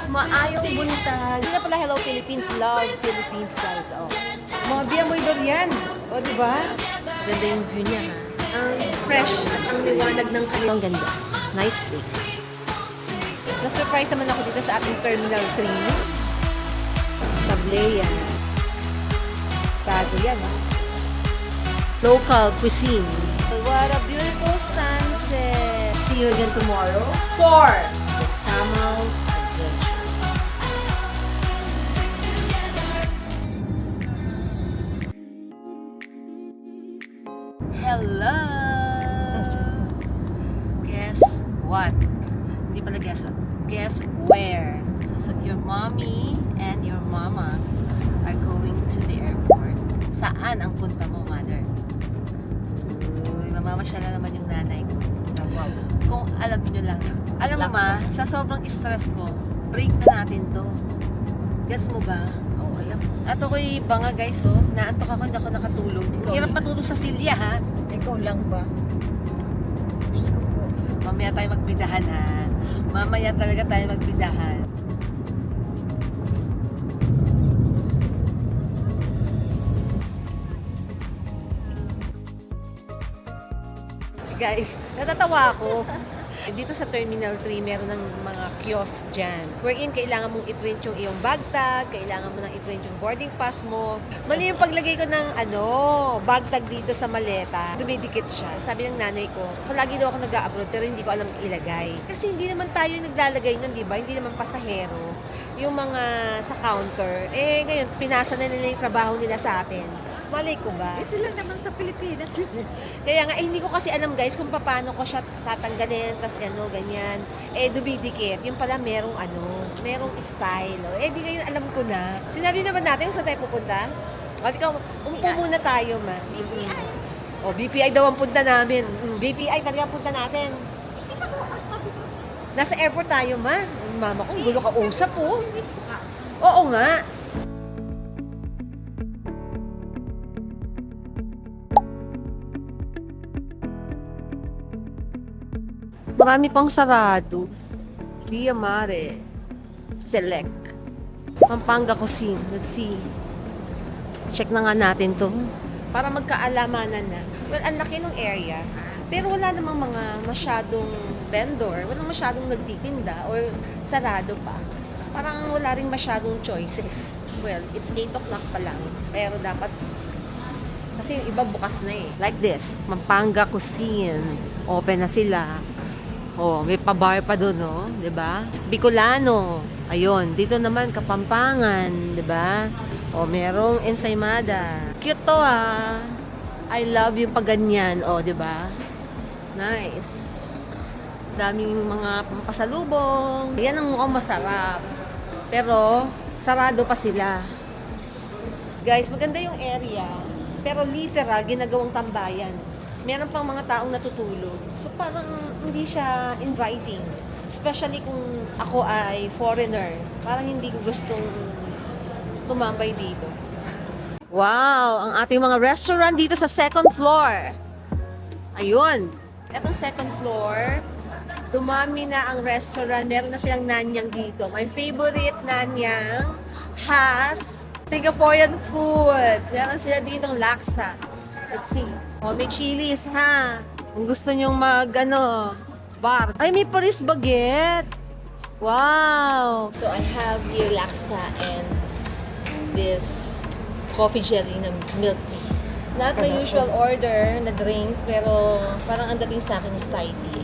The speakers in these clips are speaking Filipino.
Maayong buntag. Sila pala, hello Philippines, love Philippines guys. Oh. Mga biya mo'y durian. O, diba? Ganda yung view niya ha. Ang fresh at ang liwanag ng kanilang ganda. Nice place. Na-surprise naman ako dito sa ating Terminal 3. Tableya. Bago yan ha. Local cuisine. What a beautiful sunset. See you again tomorrow for the Samal Adventure. Hello! Guess what? Hindi pala guess what. Guess where? So your mommy and your mama are going to the airport. Saan ang punta mo, mother? Namamasyal na naman yung nanay ko. Wow. Kung alam nyo lang. Alam mo ma, sa sobrang stress ko, break na natin to. Gets mo ba? Oo, alam. At ako'y banga guys, oh. Naantok ako, hindi ako nakatulog. Hirap matulog sa silya, ha? Ikaw lang ba? Mamaya tayo magbidahan, ha? Mamaya talaga tayo magbidahan. Guys, natatawa ako. Dito sa Terminal 3, meron ng mga kiosk dyan. Wherein, kailangan mong i-print yung iyong bag tag, kailangan mo nang i-print yung boarding pass mo. Mali yung paglagay ko ng bag tag dito sa maleta. Dumidikit siya. Sabi ng nanay ko, palagi daw ako nag-a-abroad pero hindi ko alam ilagay. Kasi hindi naman tayo naglalagay nun, di ba? Hindi naman pasahero. Yung mga sa counter. Eh, ngayon, pinasa na nila yung trabaho nila sa atin. Malay ko ba? Ito lang naman sa Pilipinas. Kaya nga, hindi ko kasi alam guys kung paano ko siya tatanggalin, tas ganyan. Eh, dumidikit. Yung pala merong merong style. Eh, di ngayon alam ko na. Sinabi naman natin kung saan tayo pupunta. O, ikaw, umupo muna tayo, ma. O, BPI daw ang punta namin. BPI talaga ang punta natin. Nasa airport tayo, ma. Mama ko, gulo ka usap, oh. Oo nga. Marami pang sarado. Via Mare. Select. Pampanga Cuisine. Let's see. Check na nga natin to. Para magkaalamanan na. Well, ang laki ng area. Pero wala namang mga masyadong vendor. Walang masyadong nagtitinda or sarado pa. Parang wala rin masyadong choices. Well, it's 8 o'clock pa lang. Pero dapat kasi yung iba bukas na eh. Like this. Pampanga Cuisine. Open na sila. Oh, may pa-bar pa doon, no? 'Di ba? Bicolano. Ayun, dito naman Kapampangan, 'di ba? Oh, merong ensaymada. Cute to ah. I love yung pagganyan, oh, 'di ba? Nice. Daming mga pampasalubong. Yan ang mukhang masarap. Pero sarado pa sila. Guys, maganda yung area. Pero literal ginagawang tambayan. Meron pang mga taong natutulog. So parang hindi siya inviting. Especially kung ako ay foreigner. Parang hindi ko gustong tumambay dito. Wow! Ang ating mga restaurant dito sa second floor. Ayun. Etong second floor, dumami na ang restaurant. Meron na silang nanyang dito. My favorite nanyang has Singaporean food. Meron sila ditong laksa. Let's see. Oh, may chilies, ha? Kung gusto nyong bar. Ay, may Paris baguette. Wow! So, I have here laksa and this coffee jelly na milk tea. Not the usual order na drink, pero parang ang dating sa akin is Thai tea.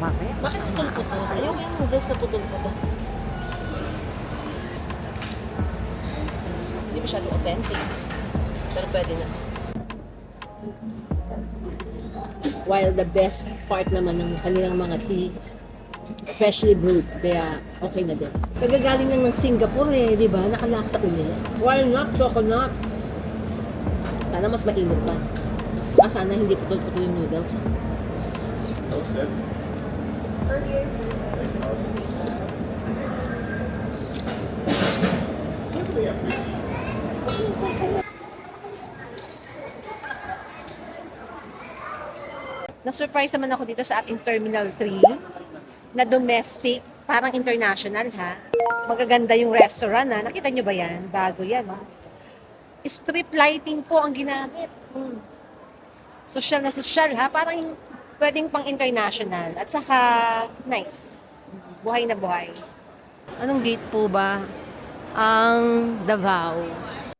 Bakit? Bakit putol-putol? Ayoko yung noodles na putol-putol. Hindi masyadong authentic. Pero pwede na. While the best part naman ng kanilang mga tea, freshly brewed, kaya okay na din. Kagagaling lang ng Singapore eh, di ba? Nakalaksa ulit. Why not coconut? Sana mas mainit pa. Saka sana hindi putol-putol yung noodles. Na-surprise naman ako dito sa ating Terminal 3 na domestic Parang international ha. Magaganda yung restaurant ha. Nakita nyo ba yan? Bago yan. Oh. Strip lighting po ang ginamit. Social na social ha. Parang pwedeng pang international. At saka nice. Buhay na buhay. Anong gate po ba? Ang Davao.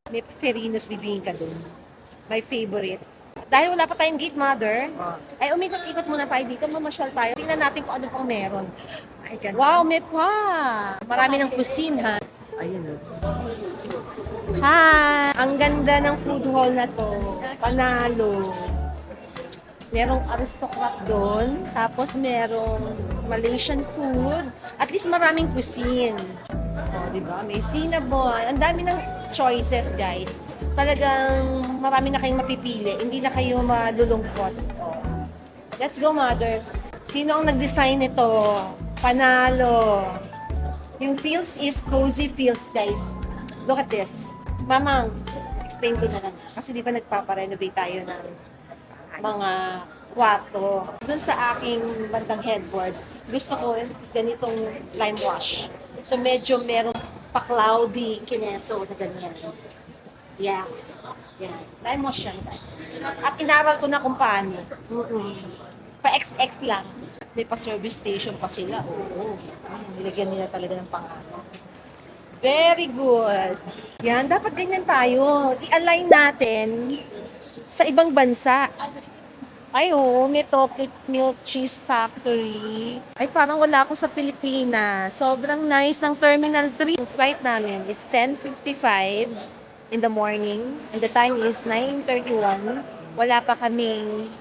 May Ferinos bibingka dun. My favorite. Dahil wala pa tayong gate, mother, ay umikot-ikot muna tayo dito, mamasyal tayo. Tingnan natin kung ano pang meron. Ay, ganda. Wow, may pa! Marami ng cuisine, ha? Ayun, Hi! Ang ganda ng food hall na to. Panalo. Merong aristocrat doon. Tapos merong Malaysian food. At least maraming cuisine. Oh, diba? May cinnamon. Ang dami ng choices, guys. Talagang marami na kayong mapipili. Hindi na kayo malulungkot. Oh. Let's go, mother. Sino ang nag-design nito? Panalo. Yung feels is cozy feels, guys. Look at this. Mamang, explain ko na lang. Kasi di ba nagpaparenovate tayo ng mga kwarto. Doon sa aking bandang headboard, gusto ko ganitong lime wash. So medyo merong pa-cloudy kineso na ganyan. Yeah. Yan. Lime wash yan, guys. At inaral ko na kung paano. Pa-XX lang. May pa-service station pa sila. Oo. Nilagyan nila talaga ng pangalan. Very good. Yan, dapat ganyan tayo. I-align natin sa ibang bansa. Ay, oo, may Tokyo Milk Cheese Factory. Ay, parang wala ako sa Pilipinas. Sobrang nice ng Terminal 3. Yung flight namin is 10:55 in the morning. And the time is 9:31. Wala pa kaming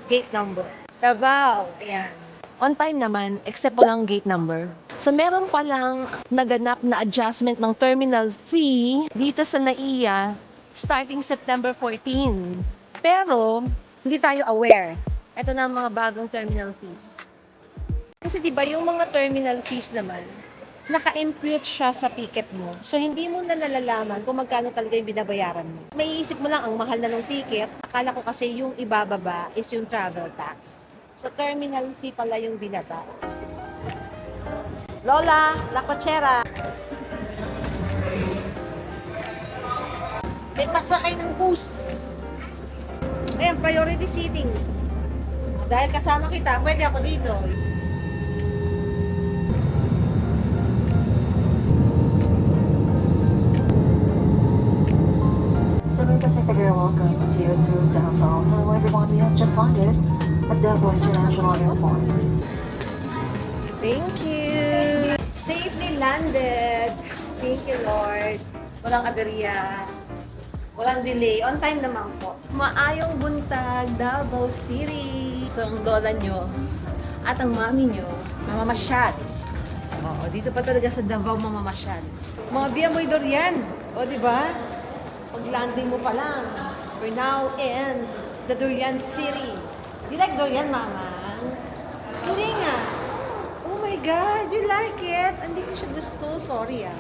gate number. Davao. Ayan. On time naman, except walang gate number. So, meron palang naganap na adjustment ng terminal fee dito sa NAIA starting September 14. Pero, hindi tayo aware. Ito na ang mga bagong terminal fees. Kasi di ba yung mga terminal fees naman, naka-impute siya sa ticket mo. So, hindi mo na nalalaman kung magkano talaga yung binabayaran mo. May isip mo lang, ang mahal na ng ticket. Akala ko kasi yung ibababa is yung travel tax. So, terminal fee pala yung binaba. Lola, La Cochera. May pasakay ng bus. Ayan, priority seating. Dahil kasama kita, pwede ako dito. Cebu Pacific Air welcomes you to Davao. Hello everyone, we have just landed at Davao International Airport. Thank you. Safely landed. Thank you, Lord. Walang aberya. Walang delay. On time naman po. Maayong buntag, Davao City. So, ang lola nyo at ang mami nyo, mamamasyal. Oo, dito pa talaga sa Davao mamamasyal. Mga biyamoy Dorian. O, di ba? Pag-landing mo pa lang. We're now in the Dorian City. You like Dorian, Mama? Hindi nga. Oh my God, you like it? Hindi ko siya gusto. Sorry, ah.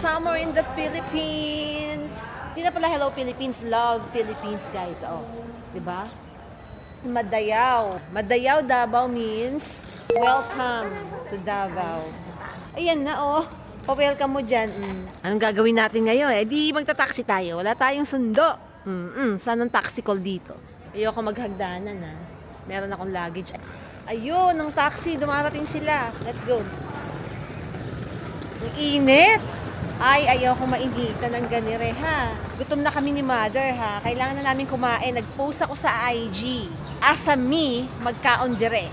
Summer in the Philippines. Hindi na pala Hello Philippines, Love Philippines, guys. Oh, 'di ba? Madayaw. Madayaw Davao means welcome to Davao. Ayan na oh. Pa-welcome mo diyan. Anong gagawin natin ngayon? Eh di magta-taxi tayo. Wala tayong sundo. Saan ang taxi call dito? Ayoko maghagdanan ha. Meron akong luggage. Ayun, ng taxi, dumarating sila. Let's go. Ang init. Ay, ayaw ko mainitan ng ganire, ha. Gutom na kami ni Mother, ha. Kailangan na namin kumain. Nag-post ako sa IG. Asa me, magkaon dire.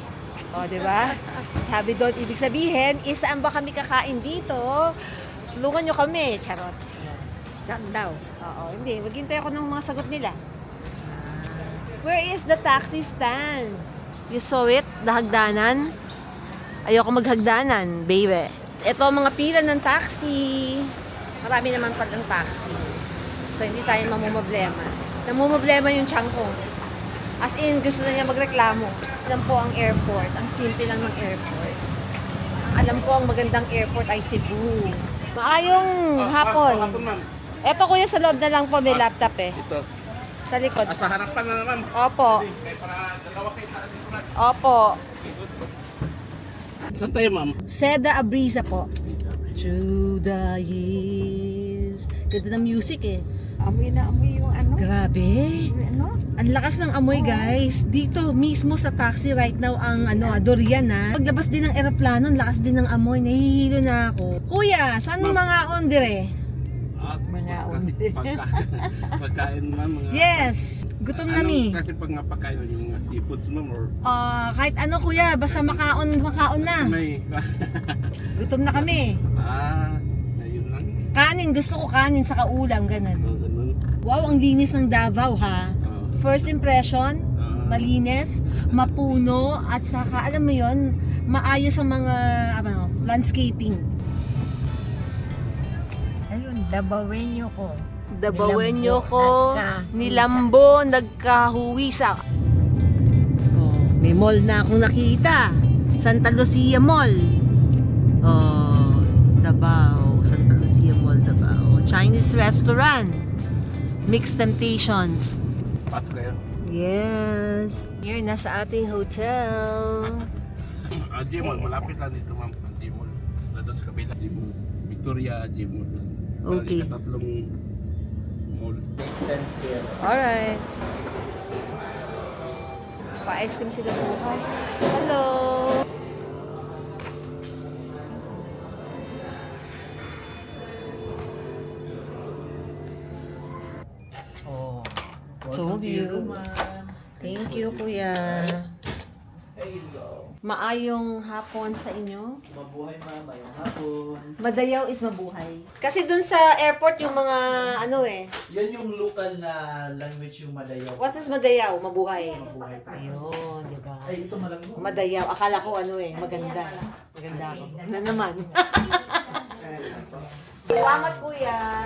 O, di ba? Sabi doon, ibig sabihin, saan ba kami kakain dito? Tulungan nyo kami. Charot. Saan daw? Oo, hindi. Maghintay ako ng mga sagot nila. Where is the taxi stand? You saw it? Dahagdanan? Ayoko maghagdanan, baby. Ito ang mga pila ng taxi. Marami naman palang taxi. So, hindi tayo mamumblema. Namumblema yung tiyan ko. As in, gusto na niya magreklamo. Yan po ang airport. Ang simple lang ng airport. Ang Alam ko ang magandang airport ay Cebu. Maayong hapon. Ma'am. Eto kuya, sa loob na lang po may laptop eh. Ito. Sa likod. Sa harapan na naman. Opo. Kaya para dalawa kayo sa dito na. Opo. Saan tayo, ma'am? Seda Abrisa po. Through the years. Ganda ng music eh. Amoy na amoy yung ano. Grabe. Ano? Ang lakas ng amoy guys. Dito mismo sa taxi right now ang durian na. Paglabas din ng eroplano, ang lakas din ng amoy. Nahihilo na ako. Kuya, saan mga on dire? Mga Pagkain, ma'am. Mga, Yes. Gutom na mi. Kasi pag nga pagkain yung mga seafoods, ma'am, or Kahit ano kuya, basta makaon na. may... Gutom na kami. Ayun lang. Kanin, gusto ko kanin sa kaulam, ganun. Ganun. Wow, ang linis ng Davao ha. First impression, malinis, mapuno, at saka alam mo yon, maayos ang mga landscaping. Ayun, dabawenyo ko. Dabawenyo ko, Nagkahuwisa. nilambo, nagkahuwisa. Oh, may mall na akong nakita. Santa Lucia Mall. Oh, Davao. Santa Lucia Mall, Davao. Chinese restaurant. Mixed Temptations. Pasok kayo. Yes. Here, nasa ating hotel. Gmall, malapit lang dito, ma'am. Gmall. Doon sa kabila. Gmall. Victoria, Gmall. Okay. Tatlong mall. Alright. Pa-ice cream sila bukas. Hello! Oh. Told you. Thank you, kuya. Maayong hapon sa inyo. Mabuhay mama, yung hapon. Madayaw is mabuhay. Kasi dun sa airport yung mga Yan yung local na language yung Madayaw. what is Madayaw? Mabuhay. Mabuhay pa. Ayun, di ba? Ay, ito malango. Madayaw. Akala ko maganda. Maganda ako. Na naman. Salamat kuya.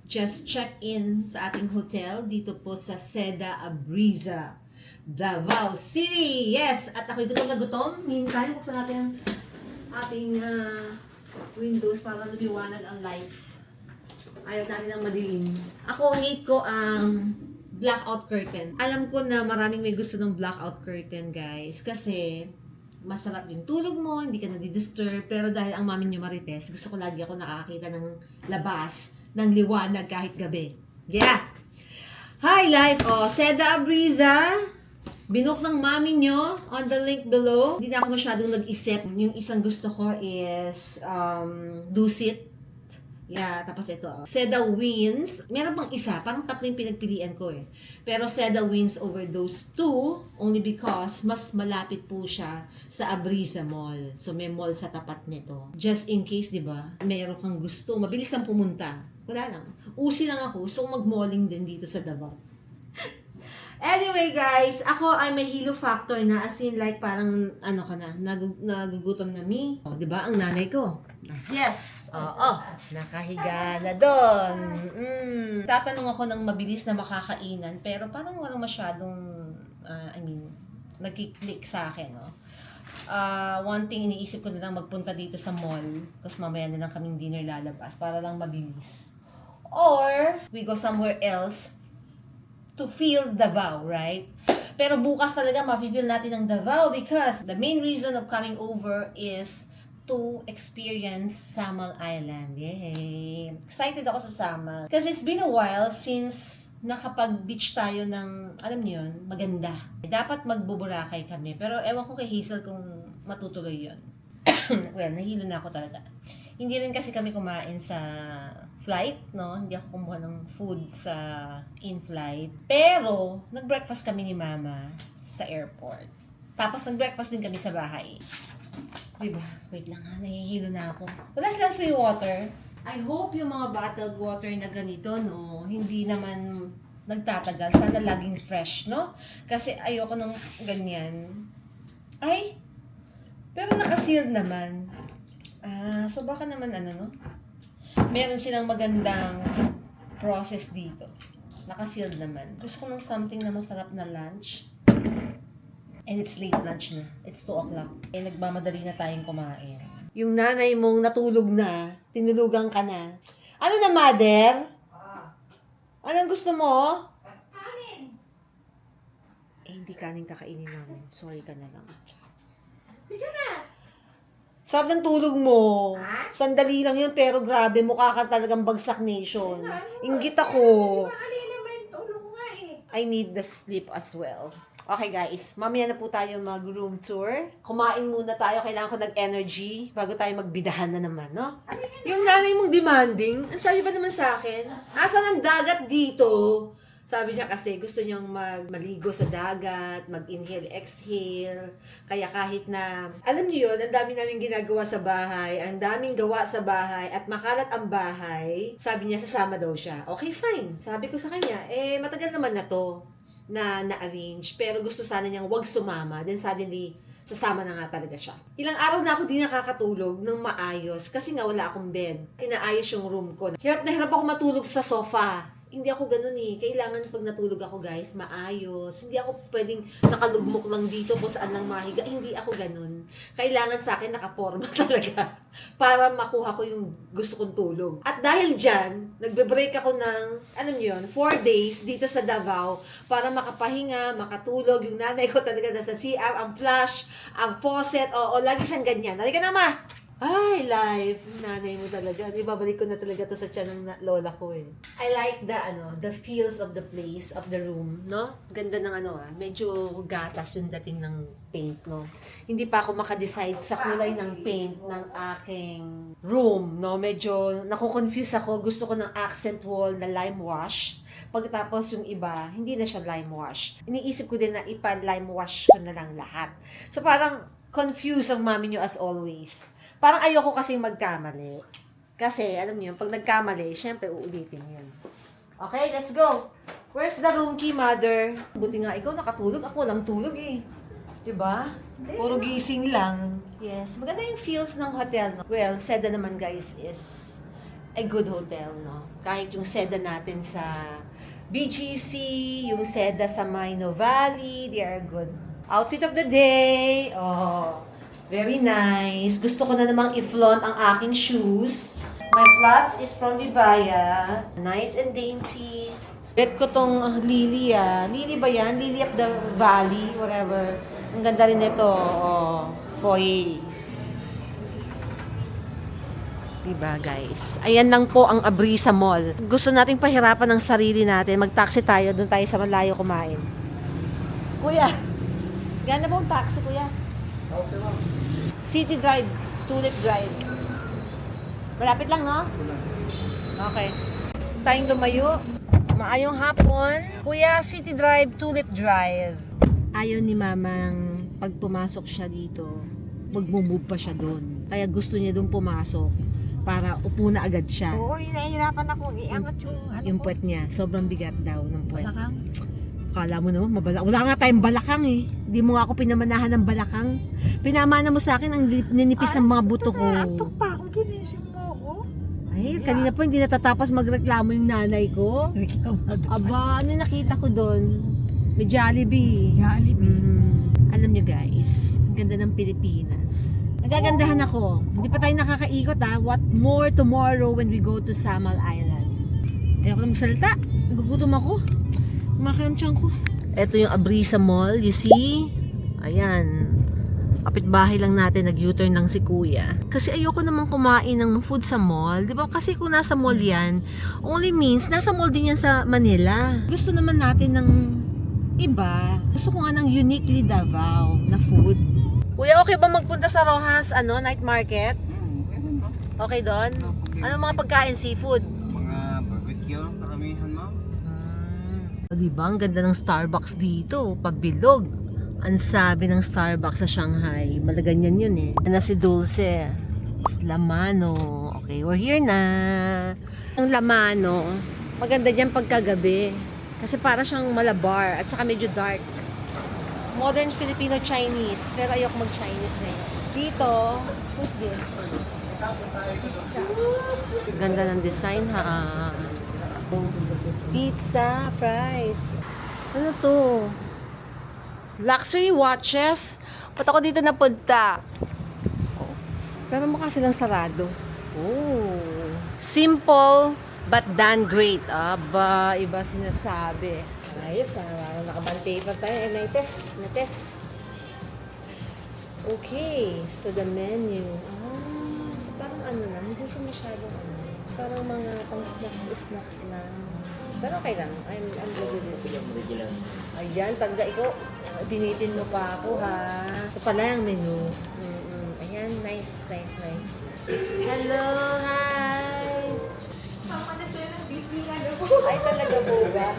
Just check in sa ating hotel dito po sa Seda Abrisa, Davao City. Yes! At ako'y gutom na gutom. Meantime, buksan natin ang ating windows para lumiwanag ang light. Ayaw natin ng madilim. Ako, hate ko ang blackout curtain. Alam ko na maraming may gusto ng blackout curtain, guys. Kasi masarap yung tulog mo, hindi ka nadidisturb. Pero dahil ang mami nyo marites, gusto ko lagi ako nakakita ng labas, ng liwanag kahit gabi. Yeah! Hi, life! Seda Abrisa. Binook ng mami nyo on the link below. Hindi na ako masyadong nag-isip. Yung isang gusto ko is Dusit. Yeah, tapos ito. Seda wins. Meron pang isa. Parang tatlo yung pinagpilian ko eh. Pero Seda wins over those two only because mas malapit po siya sa Abrisa Mall. So may mall sa tapat nito. Just in case, di ba? Meron kang gusto. Mabilis lang pumunta. Wala lang. Usi lang ako. So mag-malling din dito sa Davao. Anyway guys, ako ay may hilo factor na, as in like parang nagugutom na mi. Di ba ang nanay ko? Yes. Nakahiga na doon. Tatanong ako ng mabilis na makakainan pero parang walang masyadong nagkiklik sa akin, no. One thing iniisip ko na lang magpunta dito sa mall tapos mamaya na lang kaming dinner lalabas para lang mabilis. Or we go somewhere else to feel Davao, right? Pero bukas talaga ma-feel natin ang Davao because the main reason of coming over is to experience Samal Island. Yay! Excited ako sa Samal. Kasi it's been a while since nakapag-beach tayo ng, alam niyo yun, maganda. Dapat magbuburakay kami. Pero ewan ko kay Hazel kung matutuloy yun. Well, nahilo na ako talaga. Hindi rin kasi kami kumain sa flight, no? Hindi ako kumuha ng food sa in-flight. Pero, nag-breakfast kami ni Mama sa airport. Tapos, nag-breakfast din kami sa bahay. Diba? Wait lang ha, nahihilo na ako. Wala silang free water. I hope yung mga bottled water na ganito, no? Hindi naman nagtatagal. Sana laging fresh, no? Kasi ayoko ng ganyan. Ay! Pero nakasealed naman. So baka naman no? Meron silang magandang process dito. Nakasealed naman. Gusto ko ng something na masarap na lunch. And it's late lunch na. It's 2 o'clock. Nagmamadali na tayong kumain. Yung nanay mong natulog na, tinulugan ka na. Ano na, mother? Anong gusto mo? Kanin. Eh, hindi kanin kakainin namin. Sorry ka na lang. Sige na. Sarap ng tulog mo. Sandali lang yun, pero grabe, mukha ka talagang bagsak nation. Inggit ako. I need the sleep as well. Okay guys, mamaya na po tayo mag-room tour. Kumain muna tayo, kailangan ko ng-energy bago tayo magbidahan na naman, no? Yung nanay mong demanding, ang sabi ba naman sa akin? Asan ang dagat dito? Sabi niya kasi gusto niyang maligo sa dagat, mag-inhale, exhale. Kaya kahit na, alam niyo yun, ang dami namin ginagawa sa bahay, ang daming gawa sa bahay, at makalat ang bahay, sabi niya sasama daw siya. Okay, fine. Sabi ko sa kanya, eh matagal naman na to na na-arrange, pero gusto sana niyang wag sumama. Then suddenly, sasama na nga talaga siya. Ilang araw na ako di nakakatulog ng maayos kasi nga wala akong bed. Inaayos yung room ko. Hirap na hirap ako matulog sa sofa. Hindi ako ganun eh. Kailangan pag natulog ako guys, maayos. Hindi ako pwedeng nakalugmok lang dito kung saan lang mahiga. Hindi ako ganun. Kailangan sa akin nakaporma talaga para makuha ko yung gusto kong tulog. At dahil dyan, nagbe-break ako ng, alam niyo yun, 4 days dito sa Davao para makapahinga, makatulog. Yung nanay ko talaga nasa CR, ang flush, ang faucet, oo, lagi siyang ganyan. Halika na ma! Ay, life. Nanay mo talaga. Di babalik ko na talaga to sa tiyan ng lola ko eh. I like the feels of the place, of the room, no? Ganda ng medyo gatas yung dating ng paint, no? Hindi pa ako makadecide sa kulay ng paint ng aking room, no? Medyo nakukonfuse ako. Gusto ko ng accent wall na lime wash. Pagkatapos yung iba, hindi na siya lime wash. Iniisip ko din na ipa-lime wash ko na lang lahat. So parang confused ang mami nyo as always. Parang ayoko kasing magkamali. Kasi, alam niyo, pag nagkamali, syempre uulitin yun. Okay, let's go. Where's the room key, mother? Buti nga ikaw nakatulog. Ako lang tulog eh. Diba? Puro gising lang. Yes. Maganda yung feels ng hotel. No? Well, Seda naman guys is a good hotel. No? Kahit yung Seda natin sa BGC, yung Seda sa Maino Valley, they are good. Outfit of the day. Oh, very nice. Gusto ko na namang i-flaunt ang aking shoes. My flats is from Vivaya. Nice and dainty. Bet ko tong Lily Lily ba yan? Lily of the Valley, whatever. Ang ganda rin nito. Oh, foil. Diba guys? Ayan lang po ang Abrisa Mall. Gusto nating pahirapan ng sarili natin. Mag-taxi tayo. Doon tayo sa malayo kumain. Kuya, gana ba ang taxi, kuya? Okay lang. City Drive, Tulip Drive. Malapit lang, no? Okay. Tayong lumayo. Maayong hapon. Kuya, City Drive, Tulip Drive. Ayaw ni mamang pag pumasok siya dito, magmumove pa siya doon. Kaya gusto niya doon pumasok para upo na agad siya. Oo, nahihirapan ako. Iangat Yung puwet niya, sobrang bigat daw ng puwet. Balakang. Kala mo naman, wala nga tayong balakang eh. Hindi mo nga ako pinamanahan ng balakang. Pinamana mo sa akin ang ninipis ng mga buto ko. Antok pa ako, ginising mo ako. Ay, kanina pa hindi natatapos magreklamo yung nanay ko. Aba, ano nakita ko doon? May Jollibee. Alam nyo guys, ang ganda ng Pilipinas. Nagagandahan ako. Hindi pa tayo nakakaikot ha. What more tomorrow when we go to Samal Island? Ayoko na magsalita. Nagugutom ako. Makaramtsan ko. Ito yung Abrisa Mall, you see? Ayan. Kapitbahay lang natin, nag-U-turn lang si kuya. Kasi ayoko naman kumain ng food sa mall. Di ba? Kasi kung nasa mall yan, only means, nasa mall din yan sa Manila. Gusto naman natin ng iba. Gusto ko nga ng uniquely Davao na food. Kuya, okay ba magpunta sa Rojas, night market? Okay doon? Ano mga pagkain, seafood? Mga barbecue, karamihan mo. Diba, ang ganda ng Starbucks dito, pagbilog. Ang sabi ng Starbucks sa Shanghai, malaganyan yun eh. Na si Dulce, Lamano. Okay, we're here na. Ang Lamano, maganda dyan pagkagabi. Kasi para siyang malabar at saka medyo dark. Modern Filipino-Chinese, pero ayoko mag-Chinese ngayon. Dito, who's this? Ganda ng design ha. Pizza, fries. Ano to? Luxury watches? Ba't ako dito napunta? Pero mukha silang sarado. Oh. Simple but done great. Aba, iba sinasabi. Ayos na. Nakaband paper tayo. Na-test. Okay. So, the menu. So parang ano lang. Hindi siya masyadong ano. Parang mga pang snacks lang. Pero okay lang. I'm good with this. Ayan, tanda ikaw. Binitin mo pa ako ha. Ito pala yung menu. Ayan, nice. Hello, hi! Ay, talaga po ba?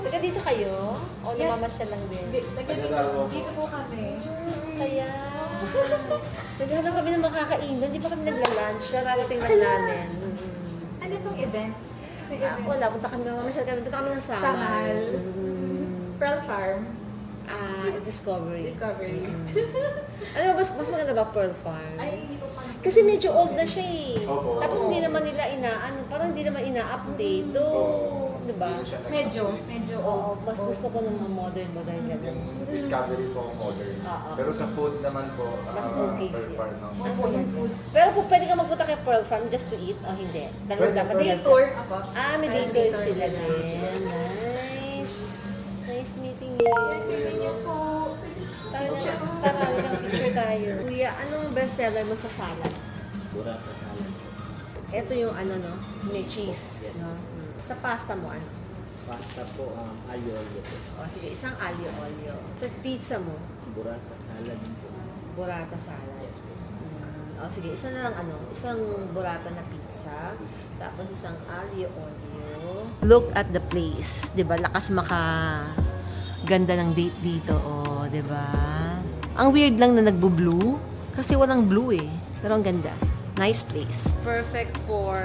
Taga dito kayo? O namamasyal lang din? Dito po kami. Saya! Naghahanap kami ng makakainan. Di ba kami nagla-lunch? Rarating lang namin. Ano pong event? Wala, punta kami namamasyal kami. Punta kami ng Samal. Samal. Pearl Farm. Discovery. Discovery. Ano ba, mas maganda ba Pearl Farm? Ay, hindi po kami. Kasi medyo old na siya eh. Tapos hindi naman nila parang hindi naman ina-update. Di ba? Medyo. Oo, mas gusto ko ng mga modern Yung ganun. Discovery po modern. Oo. Pero sa food naman po, Mas okay Pearl siya. Farm ang Opo, yung food. Pero kung pwede ka magpunta kay Pearl Farm just to eat, o hindi? Talagang Pwede, dapat pwede. Day yes. tour. Ako. May day tour sila din. Nice. Nice meeting you. Nice meeting you po. Tara, picture tayo. Kuya, anong bestseller mo sa salad? Burrata salad. Ito yung no? May cheese, no? Sa pasta mo, ano? Pasta po, aglio olio po. O sige, isang aglio-olio. Sa pizza mo, Burrata salad po. burrata salad. Yes po. O sige, isa na lang isang burrata na pizza, tapos isang aglio-olio. Look at the place, 'di ba? Lakas ganda ng date dito, di ba? Ang weird lang na nagbo-blue kasi walang blue eh. Pero ang ganda. Nice place. Perfect for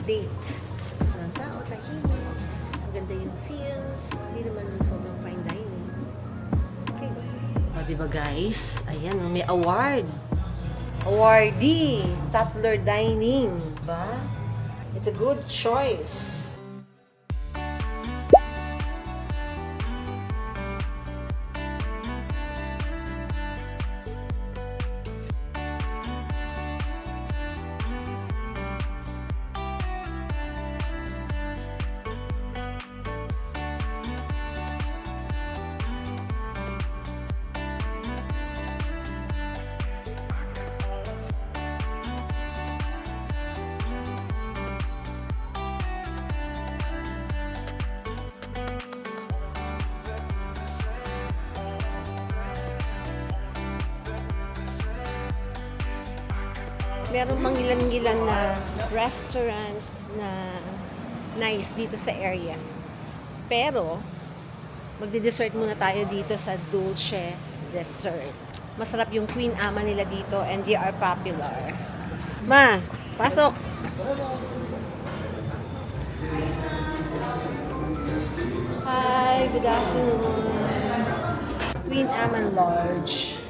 date. Ang tao, tahimik. Ang ganda yung feels. Hindi naman sobrang fine dining. Okay. O, diba guys? Ayan, may award. Awardee. Tatler Dining. Diba? It's a good choice. Meron mang ilan-ilan na restaurants na nice dito sa area. Pero, magdi-dessert muna tayo dito sa Dulce Dessert. Masarap yung Queen Ama nila dito and they are popular. Ma, pasok! Hi, good afternoon. Queen Ama Large.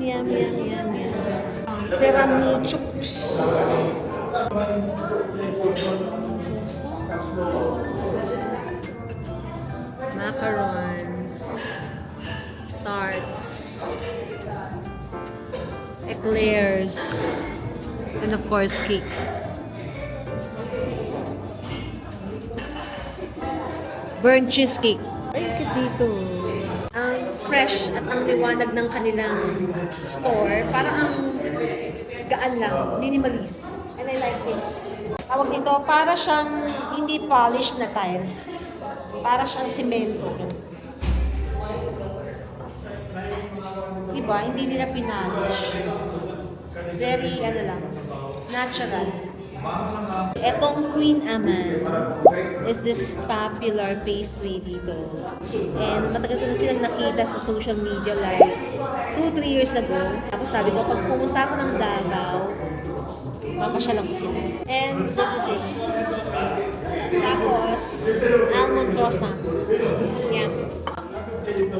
Yum. Tiramichus. Macarons. Tarts. Eclairs. And of course, cake. Burnt cheesecake. Ay, cute dito. Ang fresh at ang liwanag ng kanilang store, parang ang gaan lang, minimalist. And I like this. Tawag dito, para siyang hindi polished na tiles. Para siyang simento. Diba? Hindi nila pinalish. Very, lang, natural. Etong Queen Aman is this popular pastry dito. And matagal ko na silang nakita sa social media like 2-3 years ago. Tapos sabi ko, pag pumunta ako ng Davao, papasyalan ko sila. And this is it. Tapos, almond croissant. Yan.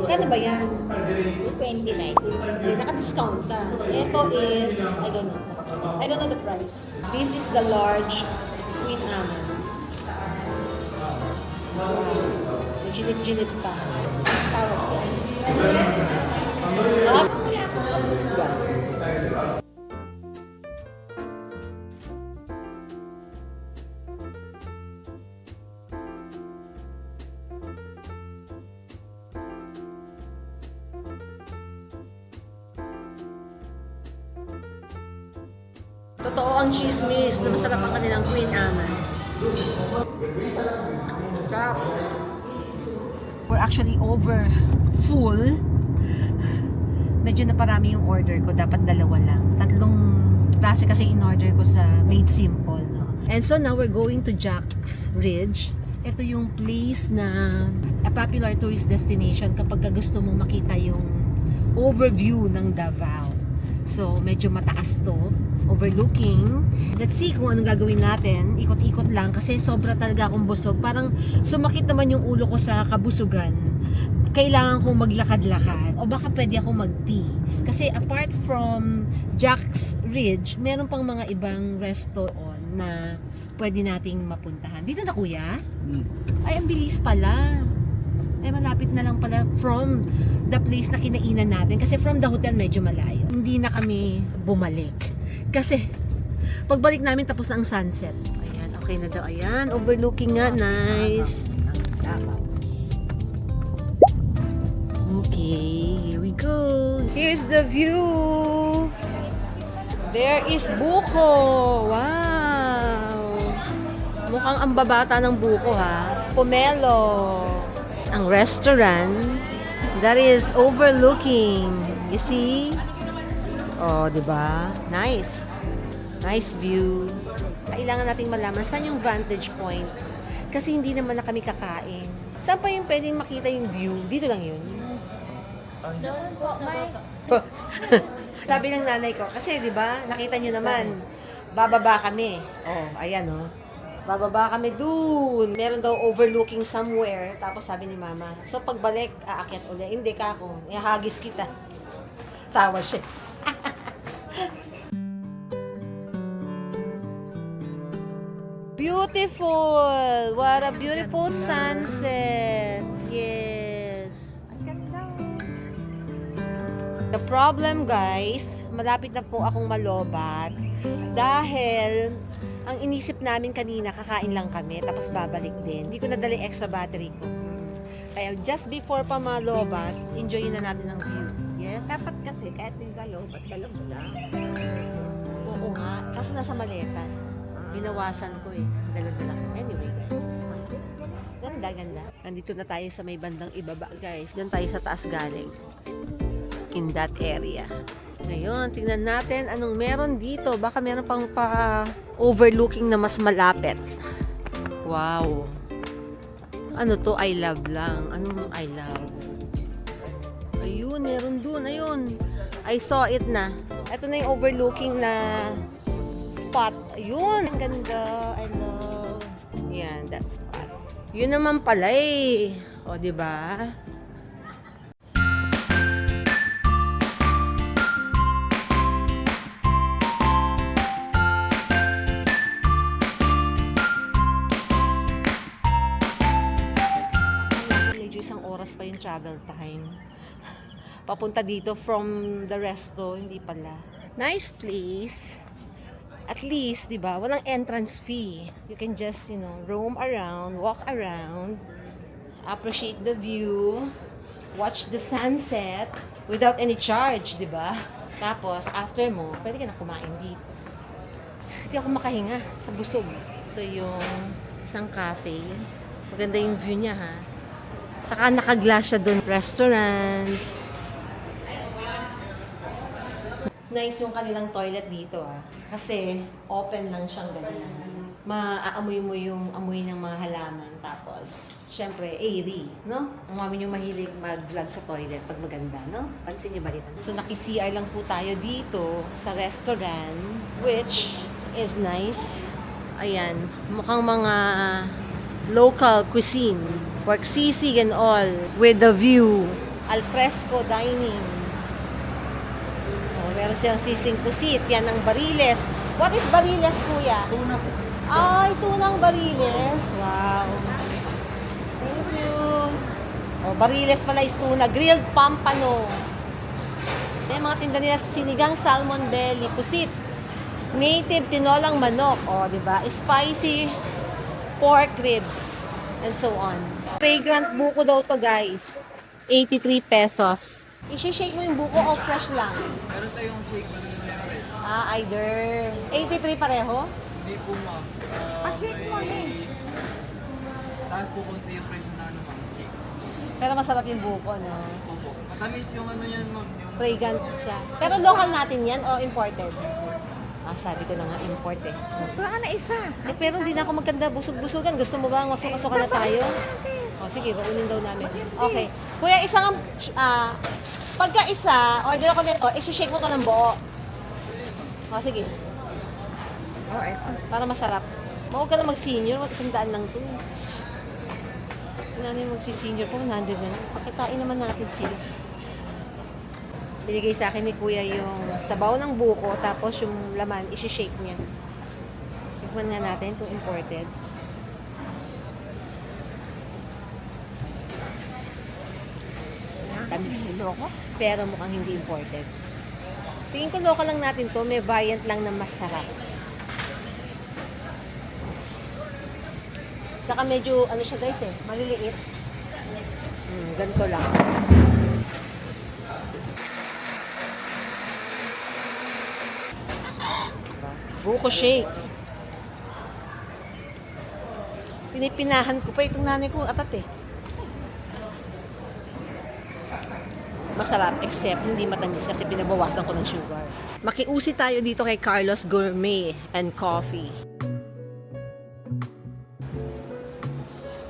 Kano ba yan? 29. Naka-discount ka. Ito is, I don't know the price. This is the large Queen Aman. Wow. Ginit-ginit pa. Tawag yan. Totoo ang chismis na masarap ang kanilang Queen Ama. Sarap. We're actually over full. Medyo naparami yung order ko. Dapat dalawa lang. 3 klase kasi in-order ko sa Made Simple. No? And so now we're going to Jack's Ridge. Ito yung place na a popular tourist destination kapag gusto mong makita yung overview ng Davao. So, medyo mataas to, overlooking. Let's see kung anong gagawin natin. Ikot-ikot lang kasi sobra talaga akong busog. Parang sumakit naman yung ulo ko sa kabusugan. Kailangan kong maglakad-lakad o baka pwede akong mag-tea. Kasi apart from Jack's Ridge, meron pang mga ibang restaurant na pwede nating mapuntahan. Dito na kuya? Ay, ang bilis pala. Ay, malapit na lang pala from the place na kinainan natin. Kasi from the hotel, medyo malayo. Hindi na kami bumalik. Kasi, pagbalik namin, tapos na ang sunset. Ayan, okay na daw. Ayan, overlooking nga. Nice. Okay, here we go. Here's the view. There is buko. Wow. Mukhang ang babata ng buko, ha. Pomelo. Ang restaurant that is overlooking. You see? Oh, 'di ba? Nice. Nice view. Kailangan nating malaman saan yung vantage point. Kasi hindi naman na kami kakain. Saan pa yung pwedeng makita yung view? Dito lang yun. Doon po, may... Sabi ng nanay ko, kasi 'di ba? Nakita nyo naman, bababa kami. Oh, ayan oh. Bababa kami dun. Meron daw overlooking somewhere. Tapos sabi ni mama, so pagbalik, aakyat ulit. Hindi ka ako. Ihagis kita. Tawa siya. Beautiful! What a beautiful sunset. Yes. The problem guys, malapit na po akong malobat dahil ang inisip namin kanina, kakain lang kami, tapos babalik din. Hindi ko nadali extra battery ko. Kaya just before pa malobat, enjoyin na natin ang view. Yes? Dapat kasi, kahit yung galaw mo lang. Oo nga. Kaso nasa maleta. Binawasan ko eh. Dala-dala ko. Anyway, guys. Ganda, ganda. Nandito na tayo sa may bandang ibaba, guys. Doon tayo sa taas galing. In that area. Ngayon, tingnan natin anong meron dito. Baka meron pang pa-overlooking na mas malapit. Wow. Ano to? I love lang. Anong I love? Ayun, meron dun. Ayun. I saw it na. Ito na yung overlooking na spot. Ayun. Ang ganda. I love. Yan, that spot. Yun naman pala eh. O, diba? Oras pa yung travel time. Papunta dito from the resto, hindi pala. Nice place. At least, di ba, walang entrance fee. You can just, roam around, walk around, appreciate the view, watch the sunset without any charge, di ba? Tapos, after mo, pwede ka na kumain dito. Hindi ako makahinga sa busog. Ito yung isang cafe. Maganda yung view niya, ha? Saka nakaglass siya doon. Restaurants. Nice yung kanilang toilet dito kasi open lang siyang ganyan. Maaamoy mo yung amoy ng mga halaman. Tapos, syempre, airy, no? Ang mami yung mahilig mag-vlog sa toilet pag maganda, no? Pansin niyo ba dito? So, naki-CR lang po tayo dito sa restaurant, which is nice. Ayan, mukhang mga local cuisine. Pork sisig and all with the view. Alfresco dining. Oh, meron siyang sisling pusit. Yan ang Bariles. What is Bariles, kuya? Tuna po. Ay, tunang Bariles. Wow. Thank you. Oh, Bariles pala is tuna. Grilled pampano. Yung mga tinda nila, sinigang salmon belly, pusit, native tinolang manok, o, di ba? Spicy pork ribs, and so on. Fragrant buko daw to, guys. 83 pesos. I-shake mo yung buko o fresh lang? Meron tayong shake, meron fresh. Either. 83 pareho? Hindi po ma'am. Shake mo eh. Taas po konti yung presyo na ano ma'am, shake. Pero masarap yung buko, no? Opo. Matamis yung ano yan ma'am. Yung Fragrant siya. Pero local natin yan o imported? Sabi ko na nga import eh. Baka na isa. Pero hindi na ako magkanda busog-busugan. Gusto mo ba masok-masokan na tayo? O sige, kukunin daw namin. Okay. Kuya, isang, pagka isa, order ako nito, isi-shake mo to ng buo. O sige. Oh, eto. Para masarap. Huwag ka na mag-senior, mag-100 lang to. Hindi na magsi-senior po, 100 na lang. Pakitain naman natin sila. Binigay sa akin ni Kuya yung sabaw ng buko, tapos yung laman, isi-shake niya. Tikman nga natin itong imported. Tamis. Pero mukhang hindi imported. Tingin ko local lang natin to, may variant lang na masarap. Saka medyo, ano siya guys eh, maliliit. Ganito lang. Buko shake. Pinipinahan ko pa itong nanay ko atat eh. Masarap, except hindi matamis kasi pinabawasan ko ng sugar. Makiusi tayo dito kay Carlos Gourmet and Coffee.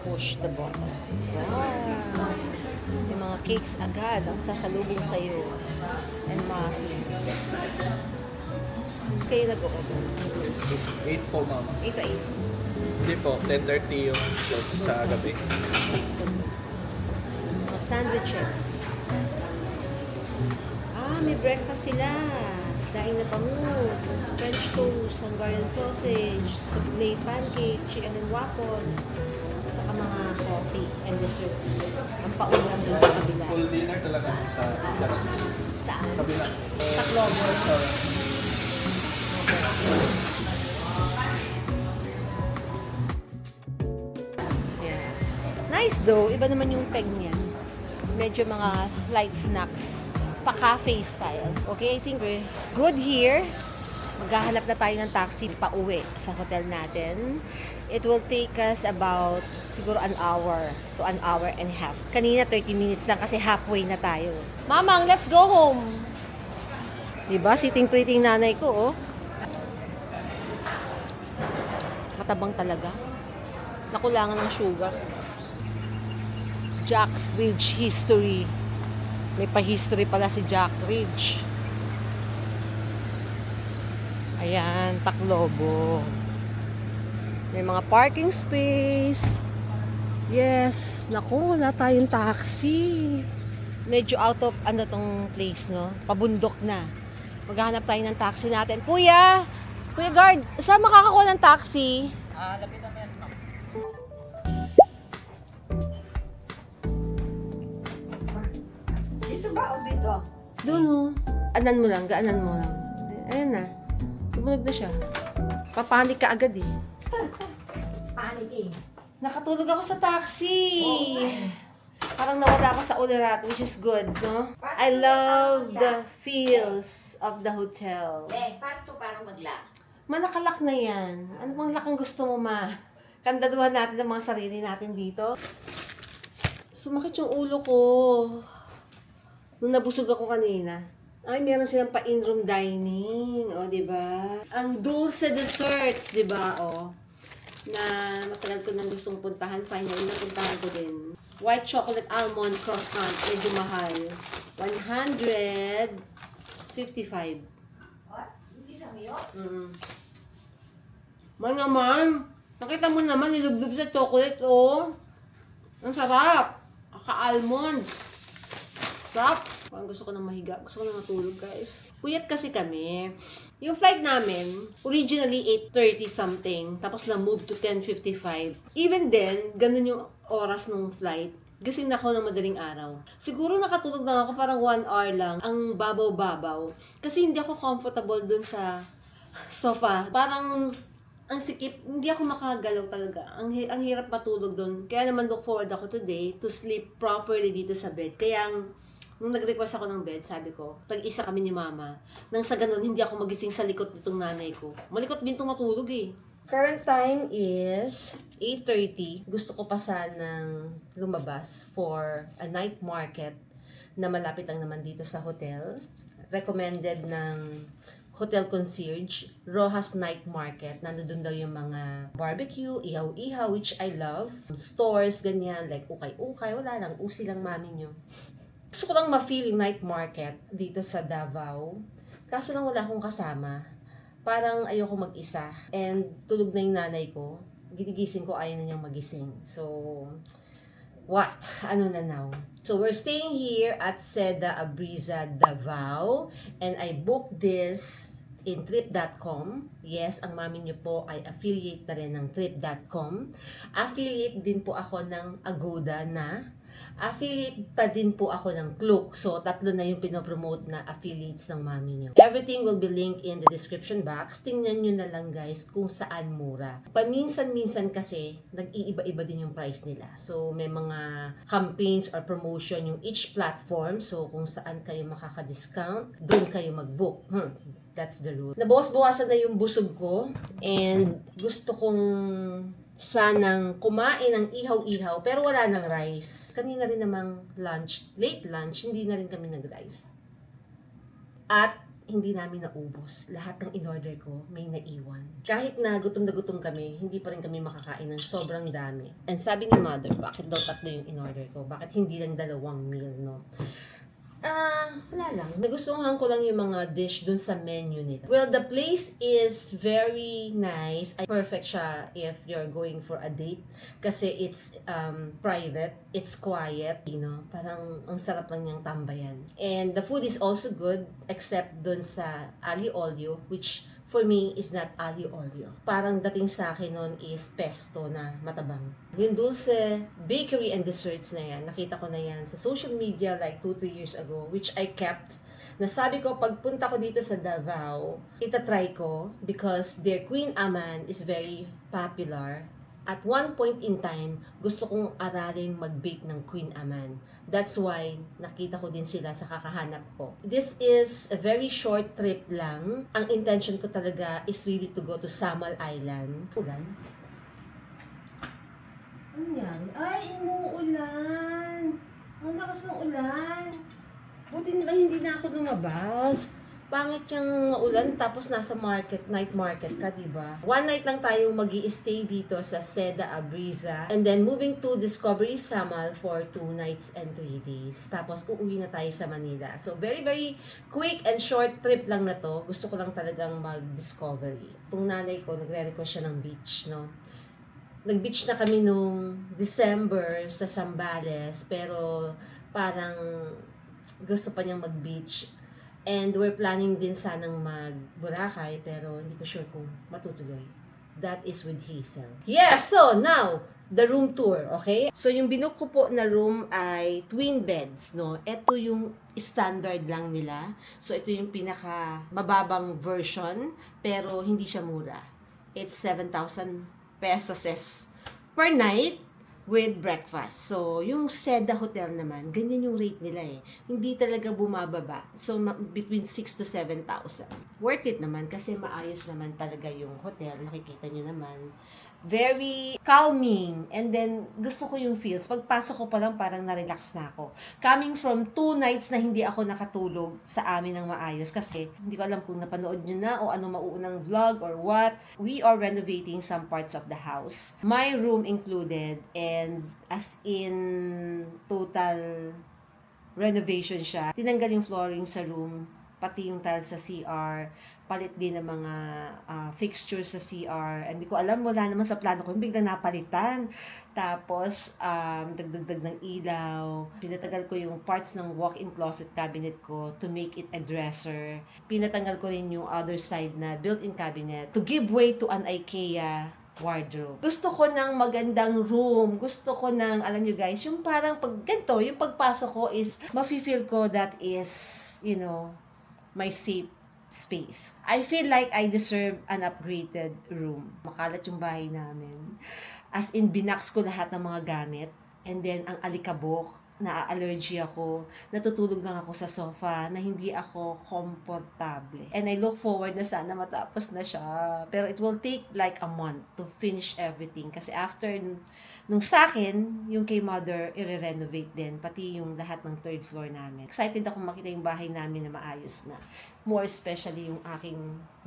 Push the button. Wow! Yung mga cakes agad ang sasalubong sa'yo. And muffins. Kayo nag-order. 8 po, mama. 8 to 8. Hindi po, 10:30 yung close sa gabi. Mga sandwiches. May breakfast sila. Daing na bangus, French toast, Hungarian sausage, souffle pancake, chicken and waffles, saka mga coffee and desserts. Ang paulam dun sa kabila. Full dinner talaga sa Jasmine. Saan? Kabila. Sa Clover. Yes. Nice though. Iba naman yung peg niya. Medyo mga light snacks. Pa-cafe style. Okay, I think we're good here. Maghahanap na tayo ng taxi pa uwi sa hotel natin. It will take us about siguro an hour to an hour and a half. Kanina 30 minutes lang kasi halfway na tayo. Mamang, let's go home! Diba? Sitting pretty nanay ko, oh. Matabang talaga. Nakulangan ng sugar. Jack's Ridge History. May pa-history pala si Jack Ridge. Ayan, Tacloban. May mga parking space. Yes. Naku, wala tayong taxi. Medyo out of, ano tong place, no? Pabundok na. Maghahanap tayo ng taxi natin. Kuya! Kuya guard, saan makakakuha ng taxi? lapit na yan ma'am. Dito ba o dito? Doon, oh. Anan mo lang, gaanan mo lang. Ayan na. Tumunog na siya. Papanik ka agad eh. Panik eh. Nakatulog ako sa taxi. Parang nawala ako sa Olerato, which is good, no? I love the feels of the hotel. Paano to parang magla? Manakalak na yan. Ano bang lakang gusto mo, ma? Kandaduhan natin ang mga sarili natin dito. Sumakit yung ulo ko. Nung nabusog ako kanina. Ay, meron silang pa in-room dining. O, di ba? Ang dulce desserts, di ba? O. Na matagal ko nang gustong puntahan. Finally, napuntahan ko din. White chocolate almond croissant. Medyo mahal. 155. Hindi sa miyo? Man naman, nakita mo naman, nilublob sa chocolate, oh. Ang sarap. Ka-almond. Sarap. Parang gusto ko na mahiga. Gusto ko na matulog, guys. Puyat kasi kami. Yung flight namin, originally 8:30 something. Tapos na-move to 10:55. Even then, ganun yung oras ng flight. Gising na ako ng madaling araw. Siguro nakatulog lang ako parang 1 hour lang. Ang babaw-babaw. Kasi hindi ako comfortable dun sa sofa. Parang ang sikip, hindi ako makagalaw talaga. Ang hirap matulog dun. Kaya naman look forward ako today to sleep properly dito sa bed. Kaya nung nag-request ako ng bed, sabi ko, tag-isa kami ni mama. Nang sa ganun, hindi ako magising sa likod nitong nanay ko. Malikot din itong matulog eh. Current time is 8:30. Gusto ko pa sanang lumabas for a night market na malapit lang naman dito sa hotel. Recommended ng hotel concierge, Rojas Night Market. Nandun daw yung mga barbecue, ihaw-ihaw, which I love. Stores, ganyan, like ukay-ukay. Wala lang, usi lang mami nyo. Gusto ko lang ma-feel yung night market dito sa Davao. Kaso lang wala akong kasama. Parang ayoko mag-isa. And tulog na yung nanay ko. Ginigising ko, ayaw na niyang magising. So, what? Ano na now? So, we're staying here at Seda Abriza, Davao. And I booked this in Trip.com. Yes, ang mami niyo po ay affiliate na rin ng Trip.com. Affiliate din po ako ng Agoda na. Affiliate pa din po ako ng Klook. So, 3 na yung pinopromote na affiliates ng mami nyo. Everything will be linked in the description box. Tingnan nyo na lang guys kung saan mura. Paminsan-minsan kasi, nag-iiba-iba din yung price nila. So, may mga campaigns or promotion yung each platform. So, kung saan kayo makaka-discount, doon kayo mag-book. That's the rule. Nabawas-bawasan na yung busog ko. And gusto kong sanang kumain ng ihaw-ihaw pero wala ng rice. Kanina rin namang lunch, late lunch, hindi na rin kami nag-rice. At hindi namin naubos. Lahat ng in-order ko may naiwan. Kahit na gutom kami, hindi pa rin kami makakain ng sobrang dami. And sabi ni mother, bakit daw 3 yung in-order ko? Bakit hindi lang 2 meal, no? Wala lang. Nagustuhan ko lang yung mga dish dun sa menu nila. Well, the place is very nice. Perfect siya if you're going for a date. Kasi it's private. It's quiet. You know, parang ang sarap lang niyang tambayan. And the food is also good except dun sa Ali Olio, which for me is not ali olio. Parang dating sa akin nun is pesto na matabang. Yung dulce, bakery and desserts na yan, nakita ko na yan sa social media like 2-3 years ago, which I kept. Nasabi ko, pagpunta ko dito sa Davao, itatry ko because their Queen Aman is very popular. At one point in time, gusto kong aralin mag-bake ng Queen Aman. That's why nakita ko din sila sa kakahanap ko. This is a very short trip lang. Ang intention ko talaga is really to go to Samal Island. Ulan? Ano yan? Ay, umuulan! Ang lakas ng ulan! Buti na hindi na ako lumabas. Pangit yung ulan tapos nasa night market ka, diba? One night lang tayo mag-i-stay dito sa Seda Abriza. And then moving to Discovery Samal for 2 nights and 3 days. Tapos uuwi na tayo sa Manila. So very, very quick and short trip lang na to. Gusto ko lang talagang mag-discovery. Itong nanay ko, nagre-request siya ng beach, no? Nag-beach na kami nung December sa Zambales. Pero parang gusto pa niyang mag-beach. And we're planning din sanang mag-Boracay, pero hindi ko sure kung matutuloy. That is with Hazel. Yes, so now, the room tour, okay? So yung binook ko po na room ay twin beds, no? Ito yung standard lang nila. So ito yung pinaka mababang version, pero hindi siya mura. It's 7,000 pesos per night with breakfast. So, yung Seda Hotel naman, ganyan yung rate nila eh. Hindi talaga bumababa. So, between 6 to 7,000. Worth it naman kasi maayos naman talaga yung hotel. Nakikita nyo naman. Very calming. And then, gusto ko yung feels. Pagpasok ko pa lang, parang na-relax na ako. Coming from 2 nights na hindi ako nakatulog sa amin ng maayos kasi hindi ko alam kung napanood nyo na o ano mauunang vlog or what. We are renovating some parts of the house. My room included and as in total renovation siya. Tinanggal yung flooring sa room, pati yung tiles sa CR, palit din ng mga fixtures sa CR. Hindi ko alam, wala naman sa plano ko, biglang napalitan. Tapos, dagdag ng ilaw. Pinatanggal ko yung parts ng walk-in closet cabinet ko to make it a dresser. Pinatanggal ko rin yung other side na built-in cabinet to give way to an IKEA wardrobe. Gusto ko ng magandang room. Gusto ko ng, alam nyo guys, yung parang pag ganito, yung pagpasok ko is, mafe-feel ko that is, you know, my safe space. I feel like I deserve an upgraded room. Makalat yung bahay namin. As in, binax ko lahat ng mga gamit. And then, ang alikabok, na-allergy ako, natutulog lang ako sa sofa, na hindi ako komportable. And I look forward na sana matapos na siya. Pero it will take like a month to finish everything. Kasi after nung sa akin, yung kay mother, i-renovate din. Pati yung lahat ng third floor namin. Excited ako makita yung bahay namin na maayos na. More especially yung aking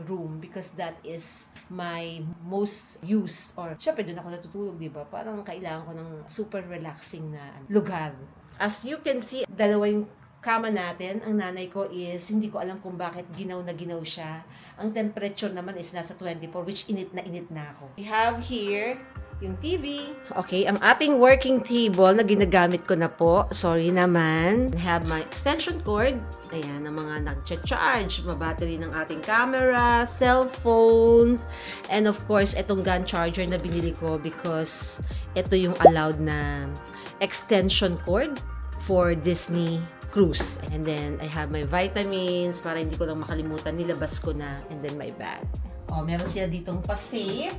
room because that is my most used or syempre doon ako natutulog, di ba? Parang kailangan ko ng super relaxing na lugar. As you can see, dalawa yung kama natin. Ang nanay ko is, hindi ko alam kung bakit ginaw na ginaw siya. Ang temperature naman is nasa 24, which init na ako. We have here yung TV. Okay, ang ating working table na ginagamit ko na po. Sorry naman. I have my extension cord. Ayan, ang mga nag-charge. Mabattery ng ating camera, cellphones, and of course, itong gun charger na binili ko because ito yung allowed na extension cord for Disney cruise. And then, I have my vitamins para hindi ko lang makalimutan. Nilabas ko na. And then, my bag. Oh, meron sila ditong pa-safe.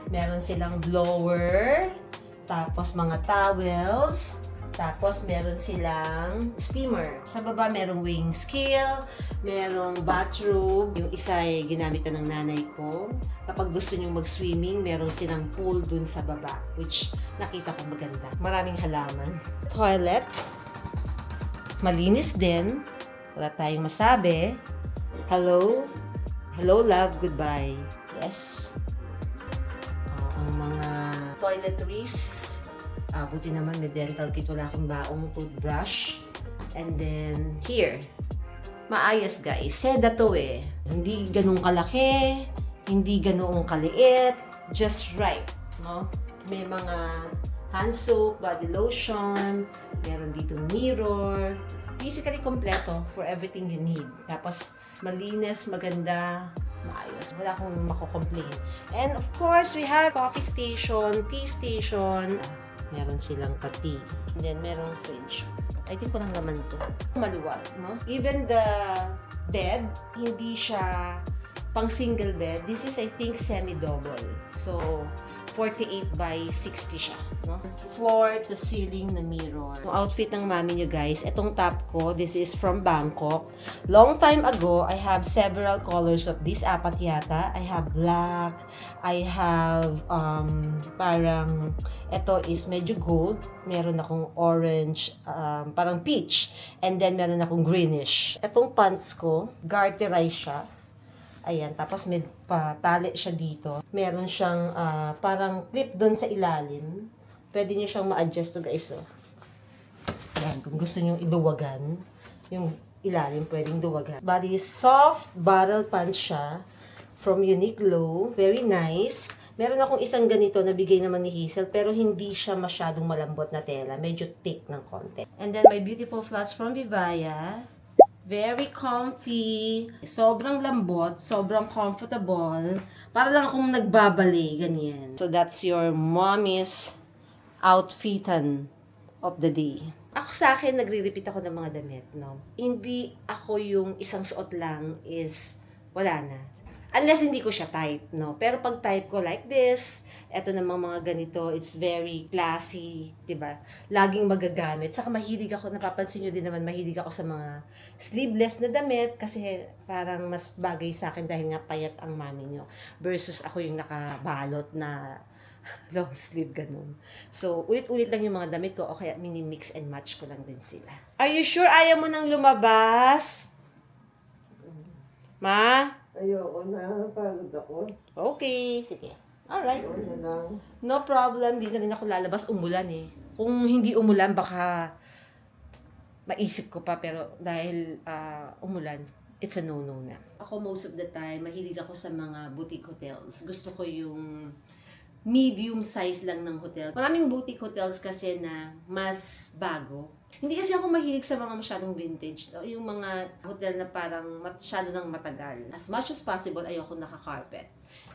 Meron silang blower, tapos mga towels, tapos meron silang steamer. Sa baba merong weighing scale, merong bathrobe. Yung isa ay ginamit na ng nanay ko. Kapag gusto nyong mag-swimming, meron silang pool dun sa baba, which nakita ko maganda. Maraming halaman. Toilet, malinis din. Wala tayong masabi. Hello? Hello, love. Goodbye. Yes. Ang mga toiletries. Buti naman may dental kit. Wala akong baong toothbrush. And then, here. Maayos guys. Seda to eh. Hindi ganun kalaki. Hindi ganun kaliit. Just right. No? May mga hand soap, body lotion. Meron dito mirror. Basically, kompleto for everything you need. Tapos, malinis, maganda, maayos. Wala akong mako-complain. And of course, we have coffee station, tea station. Meron silang pati. And then, merong fridge. I think walang laman to. Maluwag, no? Even the bed, hindi siya pang single bed. This is, I think, semi-double. So, 48 by 60 siya, no? Floor to ceiling na mirror. Yung outfit ng mami nyo guys, itong top ko, this is from Bangkok. Long time ago, I have several colors of this, apat yata. I have black, I have parang, ito is medyo gold, meron akong orange, parang peach, and then meron akong greenish. Itong pants ko, garterize siya. Ayan, tapos may patali siya dito. Meron siyang parang clip doon sa ilalim. Pwede niyo siyang ma-adjust to guys. Oh. Ayan, kung gusto niyo iluwagan, yung ilalim pwedeng duwagan. Body soft bottle pants siya from Uniqlo. Very nice. Meron akong isang ganito na bigay naman ni Hazel pero hindi siya masyadong malambot na tela. Medyo thick ng konti. And then my beautiful flats from Vivaya. Very comfy, sobrang lambot, sobrang comfortable. Para lang akong nagbabali, ganyan. So that's your mommy's outfitan of the day. Ako sa akin, nagre-repeat ako ng mga damit, no? Hindi ako yung isang suot lang is wala na. Unless hindi ko siya type, no? Pero pag type ko like this, eto namang mga ganito, it's very classy, diba? Laging magagamit. Saka mahilig ako, napapansin nyo din naman, mahilig ako sa mga sleeveless na damit kasi parang mas bagay sa akin dahil nga payat ang mami nyo versus ako yung nakabalot na long sleeve ganun. So, ulit-ulit lang yung mga damit ko o kaya mini-mix and match ko lang din sila. Are you sure ayaw mo nang lumabas? Ma? Ayoko na, pagod ako. Okay, sige. Alright. Ayoko na lang. No problem, di na rin ako lalabas. Umulan eh. Kung hindi umulan, baka maisip ko pa. Pero dahil umulan, it's a no-no na. Ako most of the time, mahilig ako sa mga boutique hotels. Gusto ko yung medium size lang ng hotel. Maraming boutique hotels kasi na mas bago. Hindi kasi ako mahilig sa mga masyadong vintage. No? Yung mga hotel na parang masyado nang matagal. As much as possible, ayoko naka-carpet.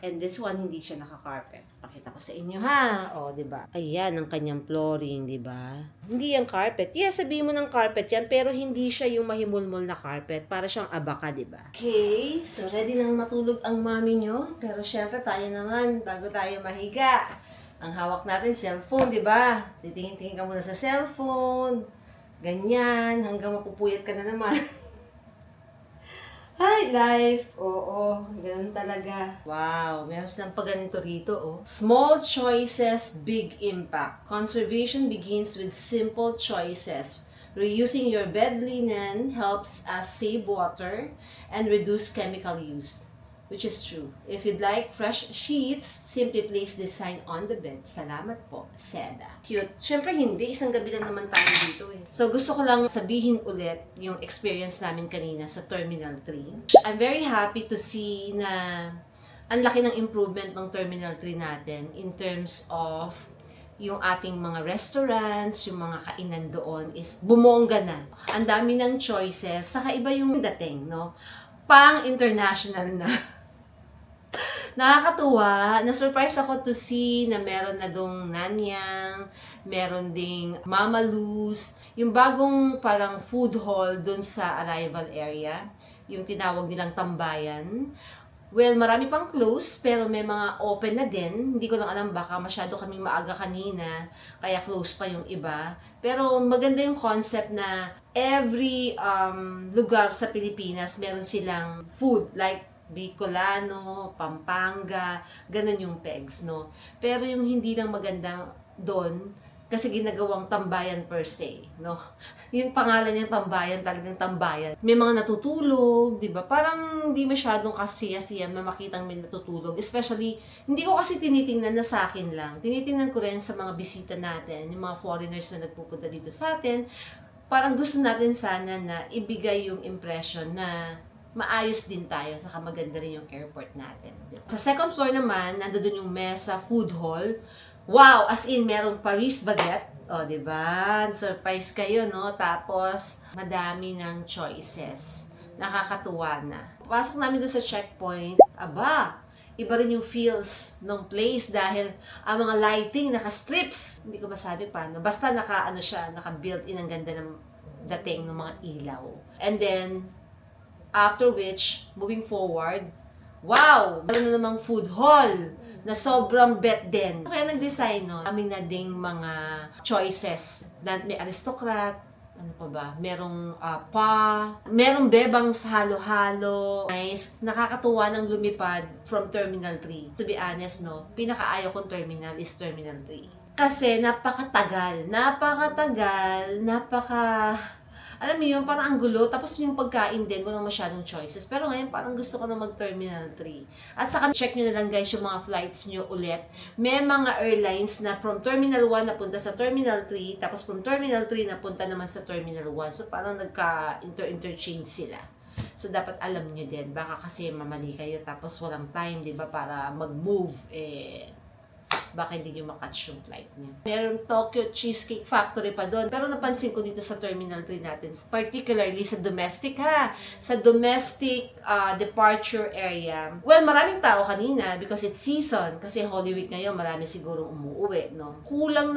And this one, hindi siya naka-carpet. Pakita ko sa inyo ha. O, di ba? Ayan ang kanyang flooring, di ba? Hindi yung carpet. Yeah, sabihin mo ng carpet yan, pero hindi siya yung mahimulmol na carpet. Para siyang abaka, di ba? Okay, so ready nang matulog ang mami nyo. Pero syempre, tayo naman, bago tayo mahiga. Ang hawak natin, cellphone, di ba? Titingin-tingin ka muna sa cellphone. Ganyan, hanggang mapupuyat ka na naman. Hi, life! Oo, ganun talaga. Wow, meron silang pagganito rito, oh. Small choices, big impact. Conservation begins with simple choices. Reusing your bed linen helps us save water and reduce chemical use. Which is true. If you'd like fresh sheets, simply place this sign on the bed. Salamat po, Seda. Cute. Siyempre hindi, isang gabi lang naman tayo dito eh. So gusto ko lang sabihin ulit yung experience namin kanina sa Terminal 3. I'm very happy to see na ang laki ng improvement ng Terminal 3 natin in terms of yung ating mga restaurants, yung mga kainan doon is bumongga na. Ang dami ng choices, saka iba yung dating, no? Pang-international na. Nakakatuwa. Na-surprise ako to see na meron na dong Nanyang, meron ding Mama Luz, yung bagong parang food hall dun sa arrival area, yung tinawag nilang tambayan. Well, marami pang close, pero may mga open na din. Hindi ko lang alam, baka masyado kaming maaga kanina, kaya close pa yung iba. Pero maganda yung concept na every lugar sa Pilipinas, meron silang food, like Bicolano, Pampanga, ganun yung pegs, no? Pero yung hindi lang maganda doon, kasi ginagawang tambayan per se, no? Yung pangalan niyang tambayan, talagang tambayan. May mga natutulog, di ba? Parang hindi masyadong kasiya-siya na makitang may natutulog. Especially, hindi ko kasi tinitingnan na sa akin lang. Tinitingnan ko rin sa mga bisita natin, yung mga foreigners na nagpupunta dito sa atin. Parang gusto natin sana na ibigay yung impression na maayos din tayo, saka maganda rin yung airport natin. Diba? Sa second floor naman, nandoon yung mesa, food hall. Wow! As in, merong Paris baguette. O, diba? Surprise kayo, no? Tapos, madami ng choices. Nakakatuwa na. Pasok namin doon sa checkpoint, aba, iba rin yung feels ng place dahil ang mga lighting, naka-strips. Hindi ko masabi paano. Basta naka-built-in ang ganda ng dating ng mga ilaw. And then, after which, moving forward, wow! Meron na namang food hall na sobrang bet din. Kaya nag-design, no? Aming na ding mga choices. May aristocrat, ano pa ba? Merong merong bebang sa halo-halo. Nice. Nakakatuwa ng lumipad from Terminal 3. To be honest, no? Pinakaayaw kong terminal is Terminal 3. Kasi napakatagal. Alam mo yun, parang ang gulo. Tapos yung pagkain din, walang masyadong choices. Pero ngayon, parang gusto ko na mag-Terminal 3. At saka, check nyo na lang guys yung mga flights nyo ulit. May mga airlines na from Terminal 1 napunta sa Terminal 3, tapos from Terminal 3 napunta naman sa Terminal 1. So, parang nagka-interchange sila. So, dapat alam nyo din. Baka kasi mamali kayo, tapos walang time, di ba, para mag-move. Baka hindi nyo makatch yung flight niya. Meron Tokyo Cheesecake Factory pa doon. Pero napansin ko dito sa Terminal 3 natin, particularly sa domestic sa domestic departure area. Well, maraming tao kanina because it's season. Kasi Holy Week ngayon, marami sigurong umuuwi, no? Kulang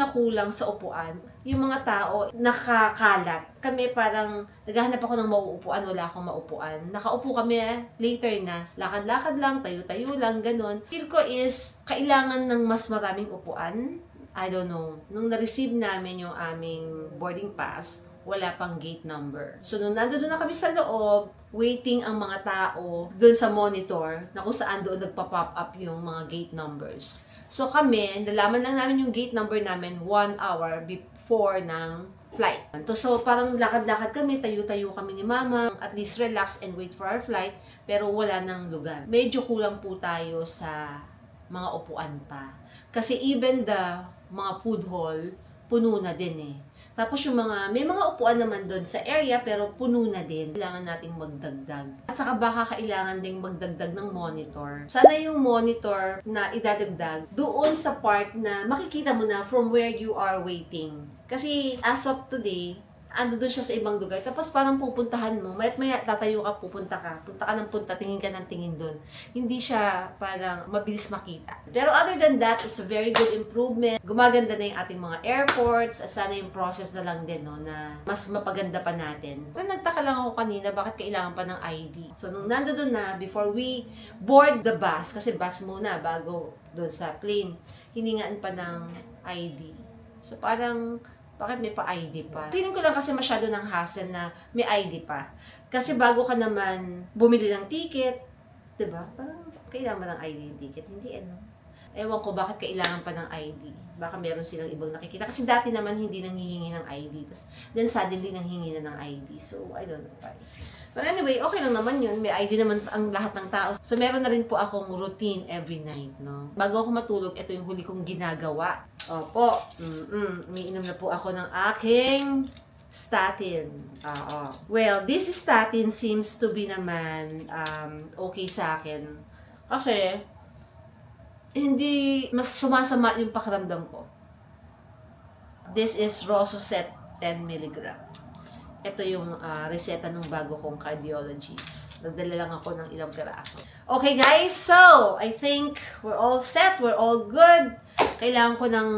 sa upuan. Yung mga tao nakakalat. Kami parang naghahanap ako ng mauupuan, wala akong maupuan. Nakaupo kami later na. Lakad-lakad lang, tayo-tayo lang, ganun. Feel ko is kailangan ng mas maraming upuan. I don't know. Nung na-receive namin yung aming boarding pass, wala pang gate number. So, nung nandoon na kami sa loob, waiting ang mga tao doon sa monitor na kung saan doon nagpa-pop up yung mga gate numbers. So, kami, nalaman lang namin yung gate number namin 1 hour before ng flight. So, parang lakad-lakad kami, tayo-tayo kami ni Mama, at least relax and wait for our flight, pero wala nang lugar. Medyo kulang po tayo sa mga upuan pa. Kasi even the mga food hall, puno na din eh. Tapos yung may mga upuan naman doon sa area pero puno na din. Kailangan nating magdagdag. At saka baka kailangan ding magdagdag ng monitor. Sana yung monitor na idadagdag doon sa part na makikita mo na from where you are waiting. Kasi as of today, ando doon siya sa ibang lugar. Tapos parang pupuntahan mo, maya't maya tatayo ka, punta ka ng punta, tingin ka ng tingin doon. Hindi siya parang mabilis makita. Pero other than that, it's a very good improvement. Gumaganda na yung ating mga airports, at sana yung process na lang din, no, na mas mapaganda pa natin. Pero nagtaka lang ako kanina, bakit kailangan pa ng ID? So, nung nandoon na, before we board the bus, kasi bus muna bago doon sa plane, hiningaan pa ng ID. So, parang, bakit may pa-ID pa? Feeling ko lang kasi masyado ng hassle na may ID pa. Kasi bago ka naman bumili ng ticket, diba? Parang, kailangan ba ng ID yung ticket? Hindi, ano? Ewan ko bakit kailangan pa ng ID. Baka meron silang ibang nakikita. Kasi dati naman hindi nanghihingi ng ID. Then suddenly nanghingi na ng ID. So, I don't know why. But anyway, okay lang naman yun. May ID naman ang lahat ng tao. So, meron na rin po akong routine every night, no? Bago ako matulog, ito yung huli kong ginagawa. Opo. Umiinom na po ako ng aking statin. Well, this statin seems to be naman okay sa akin. Kasi, hindi mas sumasama yung pakiramdam ko. This is Rosuset 10 mg. Ito yung reseta ng bago kong cardiologist. Nagdala lang ako ng ilang piraso. Okay guys, so I think we're all set, we're all good. Kailangan ko ng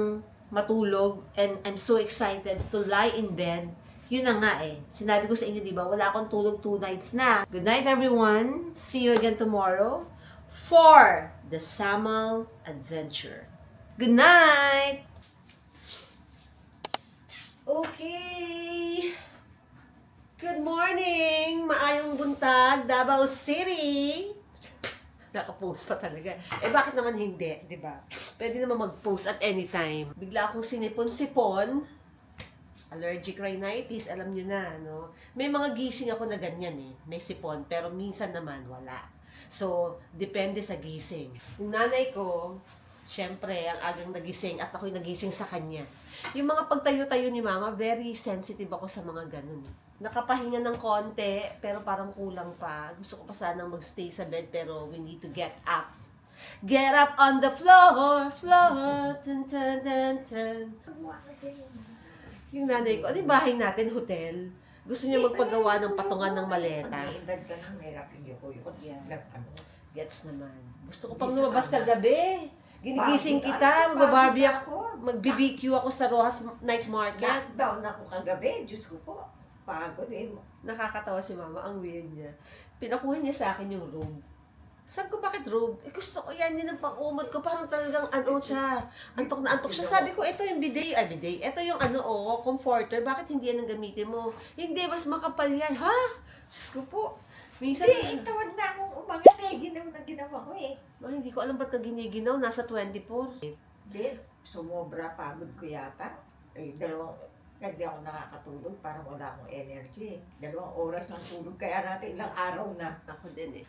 matulog and I'm so excited to lie in bed. Yun na nga eh. Sinabi ko sa inyo, di ba? Wala akong tulog 2 nights na. Good night everyone. See you again tomorrow for the Samal Adventure. Good night! Okay. Good morning! Maayong buntag, Davao City! Naka-post pa talaga. Eh, bakit naman hindi, di ba? Pwede naman mag-post at any time. Bigla akong sinipon-sipon. Allergic rhinitis, alam nyo na, no? May mga gising ako na ganyan eh. May sipon, pero minsan naman wala. So, depende sa gising. Yung nanay ko, syempre, ang agang nagising at ako'y nagising sa kanya. Yung mga pagtayo-tayo ni mama, very sensitive ako sa mga ganun. Nakapahinga ng konti, pero parang kulang pa. Gusto ko pa sanang magstay sa bed, pero we need to get up. Get up on the floor, floor, tan tan tan tan. Yung nanay ko, ano yung bahay natin, hotel? Gusto niya magpagawa ng patungan ng maleta. Pag-iedad ka na, may rapid yung kuyo. Gets naman. Gusto ko pang lumabas kagabi. Ginigising kita, magbabarbie ako, mag-BBQ ako sa Rojas Night Market. Lockdown ako kagabi. Diyos ko po. Pagod eh. Nakakatawa si mama, ang weird niya. Pinakuha niya sa akin yung robe. Sabi ko, bakit robe? Eh, gusto ko yan, yun ang pang-umod ko. Parang talagang ano siya. Antok na antok siya. Sabi ko, ito yung bidet. Ito yung comforter. Bakit hindi yan ang gamitin mo? Hindi, mas makapal yan. Ha? Diyos ko po. Minsan, Hindi, tawag na akong umangat eh. Ginaw na ginawa ko eh. hindi ko alam ba't ka giniginaw. Nasa 24. Hindi, sumobra pagod ko yata. Eh, hindi ako nakakatulog, parang wala akong energy. 2 oras ng tulog, kaya natin ilang araw na. Ako din eh.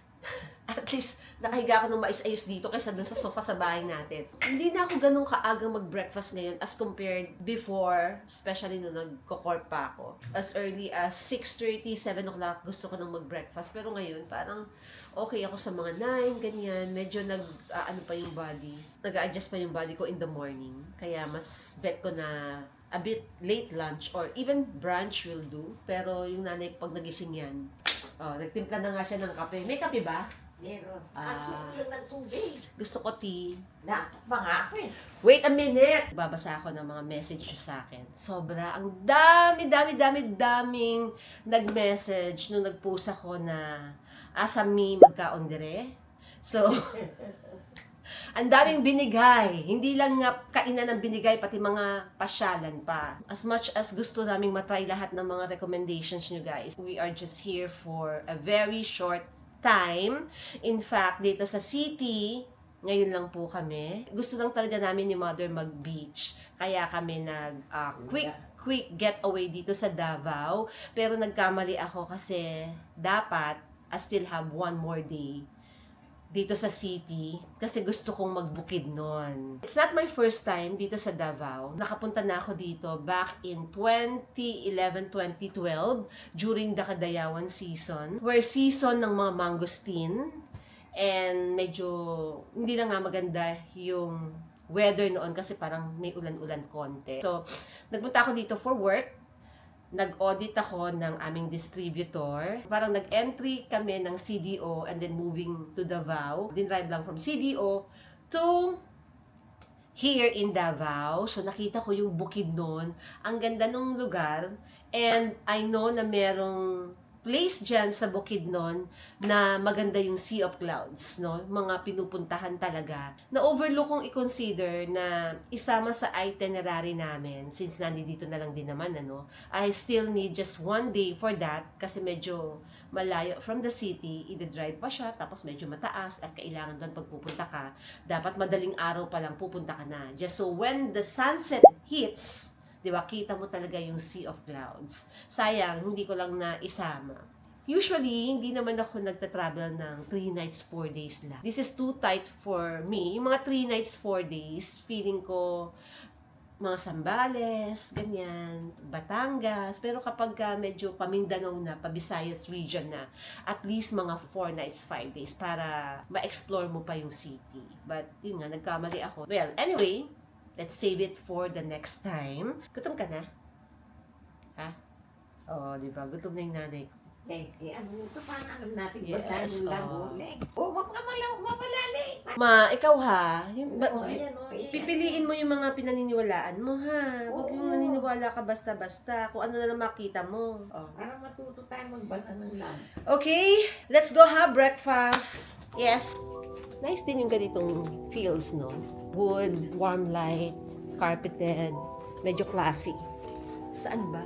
At least, nakahiga ako ng maayos-ayos dito kaysa dun sa sofa sa bahay natin. Hindi na ako ganun kaagang mag-breakfast ngayon as compared before, especially nung nagko-corp pa ako. As early as 6:30, 7 o'clock, gusto ko nang mag-breakfast. Pero ngayon, parang okay ako sa mga 9, ganyan. Medyo ano pa yung body. Nag-a-adjust pa yung body ko in the morning. Kaya mas bet ko na a bit late lunch or even brunch will do. Pero yung nanay pag nagising yan, nagtimpla na nga siya ng kape. May kape ba? Meron. Ah. Kaso yung ng tubig. Gusto ko tea. Nakakpa nga ako eh. Wait a minute! Babasa ako ng mga message nyo sa akin. Sobra. Ang daming nag-message nung nag-post ako na asami magkaondere. So, ang daming binigay. Hindi lang nga kainan ng binigay, pati mga pasyalan pa. As much as gusto naming matry lahat ng mga recommendations nyo guys, we are just here for a very short time. In fact, dito sa city, ngayon lang po kami. Gusto lang talaga namin ni Mother mag-beach. Kaya kami quick getaway dito sa Davao. Pero nagkamali ako kasi dapat I still have 1 more day dito sa city kasi gusto kong magbukid nun. It's not my first time dito sa Davao. Nakapunta na ako dito back in 2011-2012 during the Kadayawan season. Where season ng mga mangosteen and medyo hindi na nga maganda yung weather noon kasi parang may ulan-ulan konti. So, nagpunta ako dito for work. nag-audit ako ng aming distributor. Parang nag-entry kami ng CDO and then moving to Davao. Dinrive lang from CDO to here in Davao. So nakita ko yung bukid nun. Ang ganda ng lugar. And I know na merong place dyan sa Bukidnon na maganda yung Sea of Clouds, no? Mga pinupuntahan talaga. Na overlook kong i-consider na isama sa itinerary namin since nandito na lang din naman, ano? I still need just 1 day for that kasi medyo malayo from the city, i-drive pa siya, tapos medyo mataas at kailangan doon pagpupunta ka, dapat madaling araw pa lang pupunta ka na. Just so when the sunset hits, di ba, kita mo talaga yung Sea of Clouds. Sayang, hindi ko lang na isama. Usually, hindi naman ako nagta-travel ng 3 nights, 4 days lang. This is too tight for me. Yung mga 3 nights, 4 days, feeling ko mga Sambales, ganyan, Batangas. Pero kapag medyo Pamindanao na, Visayas region na, at least mga 4 nights, 5 days para ma-explore mo pa yung city. But yun nga, nagkamali ako. Well, anyway, let's save it for the next time. Gutom ka na? Ha? Oo, di ba? Gutom na yung nanay ko. Ano ito? Paano alam natin Yes, basahin yung oo. laguling? Huwag ka mamalali. Ma, ikaw ha? Yung, Ayan, ayan. pipiliin mo yung mga pinaniniwalaan mo ha. Huwag yung Oo. naniniwala ka basta-basta. Kung ano na lang makita mo. Oh. Para matuto tayo magbasa ng lam. Okay, let's go have breakfast. Yes. Nice din yung ganitong feels, no? Wood, warm light, carpeted, medyo classy. Saan ba?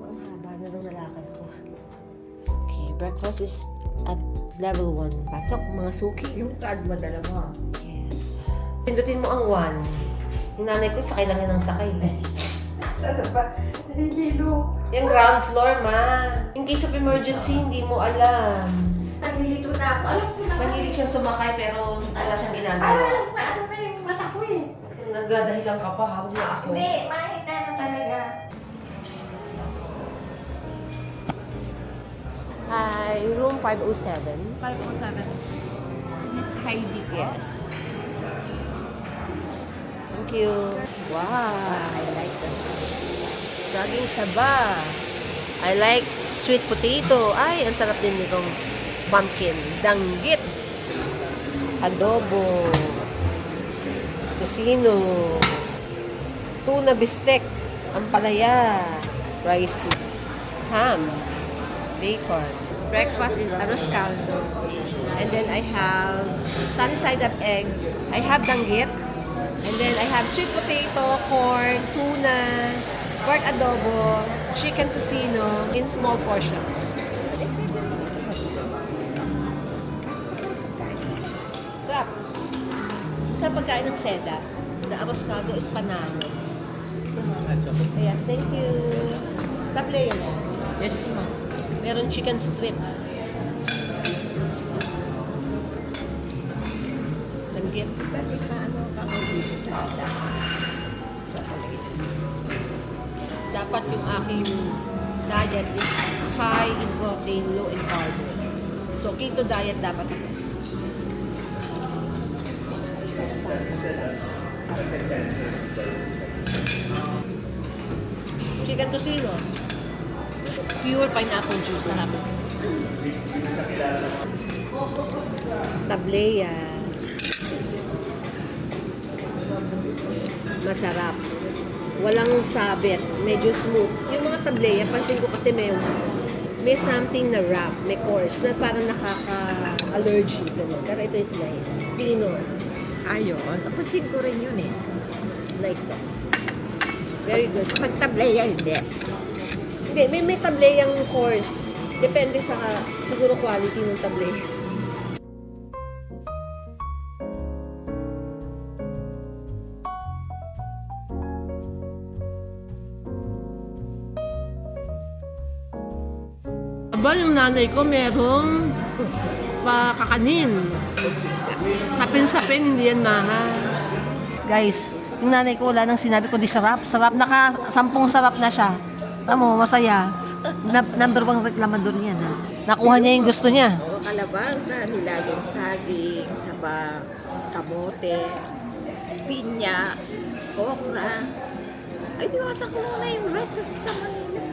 Ang haba na nung nalakad ko. Okay, breakfast is at level 1. Pasok, mga suki. Yung card mo, dala mo. Yes. Pindutin mo ang 1. Yung nanay ko, sakay lang yan ng sakay. Sana ba? Hindi, no. Yung ground floor, ma. In case of emergency, hindi mo alam. Nalilito na ako. Alam ko na. Mahilig siyang sumakay pero wala siyang ginagawa. Alam na ano na yung mata ko eh. Nagdadahilan ka pa, habang na ako. Hindi, mahina na talaga. Hi, room 507. 507. Miss Heidi ko. Yes. Thank you. Wow, I like that. Saging saba. I like sweet potato. Ay, ang sarap din nitong pumpkin. Danggit. Adobo. Tocino. Tuna bistek. Ampalaya. Rice soup. Ham. Bacon. Breakfast is arroz caldo. And then I have sunny side up egg. I have danggit. And then I have sweet potato, corn, tuna, pork adobo, chicken tocino in small portions. Sarap. Sarap pagkain ng seda. The arroz caldo is panalo. Yes, thank you. Table yun. Yes, ma'am. Meron chicken strip. Danggit. Bakit pa ano ka dito sa ita? Dapat yung aking diet is high in protein, low in carb. So, keto diet dapat ito. Chicken tocino. Pure pineapple juice. Sarap. Tableya. Masarap. Walang sabit. Medyo smooth. Yung mga tableya, pansin ko kasi may something na wrap, may coarse, na parang nakaka-allergy. Ganun. Pero ito is nice. Tino. Ayun. Napansin ko rin yun eh. Nice to. Very good. Pag tableya, hindi. May tableyang course. Depende sa siguro quality ng tabley. Aba, yung nanay ko merong pakakanin. Sapin-sapin, hindi yan mahal. Guys, yung nanay ko wala nang sinabi ko di sarap. Sarap, 10 sarap na siya. Tamo, masaya. Number 1 reklamador niya na. Nakuha niya yung gusto niya. O, kalabasa, nilaging saging, saba, kamote, pinya, okra. Ay, diwasan ko muna yung rice kasi sa Manila.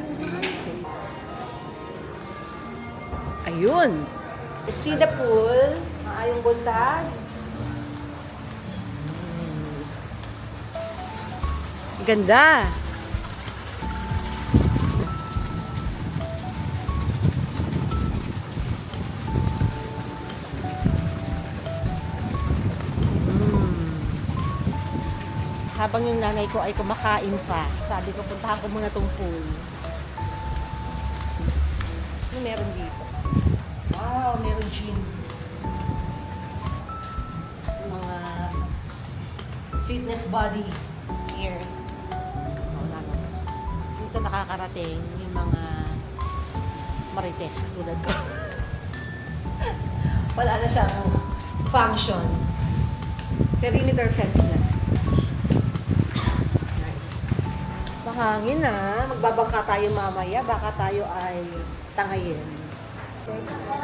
Ayun. Let's see the pool. Maayong buntag. Ganda. Habang yung nanay ko ay kumakain pa, sabi ko, puntahan ko muna tong pool. Ano meron dito? Wow, meron gym. Mga fitness body here. Wala na. Dito nakakarating yung mga marites tulad ko. Wala na siyang function. Perimeter fence na. Nice. Mahangin na. Magbabangka tayo mamaya. Baka tayo ay tangayin.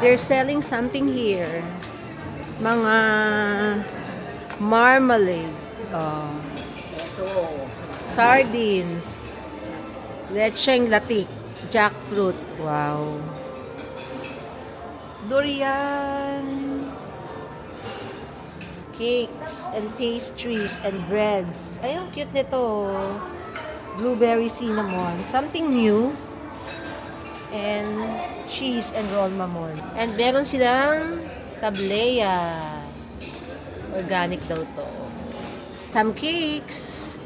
They're selling something here. Mga marmalade. Oh. Sardines. Lecheng latik. Jackfruit. Wow. Durian. Cakes and pastries and breads. Ay, ang cute nito. Blueberry cinnamon. Something new. And cheese and roll mamon. And meron silang tableya. Organic daw to. Some cakes.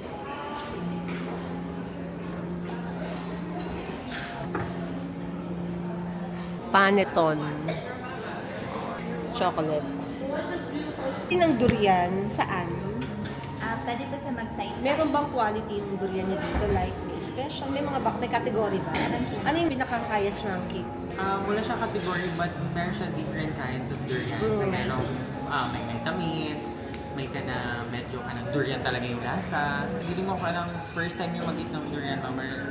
Paneton. Chocolate. Ng durian, saan? Pwede po sa magsaysay. Meron bang quality yung durian niya dito? Like, may special? May category ba? Ano yung pinaka-highest ranking? Wala siyang category but meron siya different kinds of durian. So merong may tamis, may medyo durian talaga yung lasa. Hindi mo ka lang first time yung mag-eat ng durian,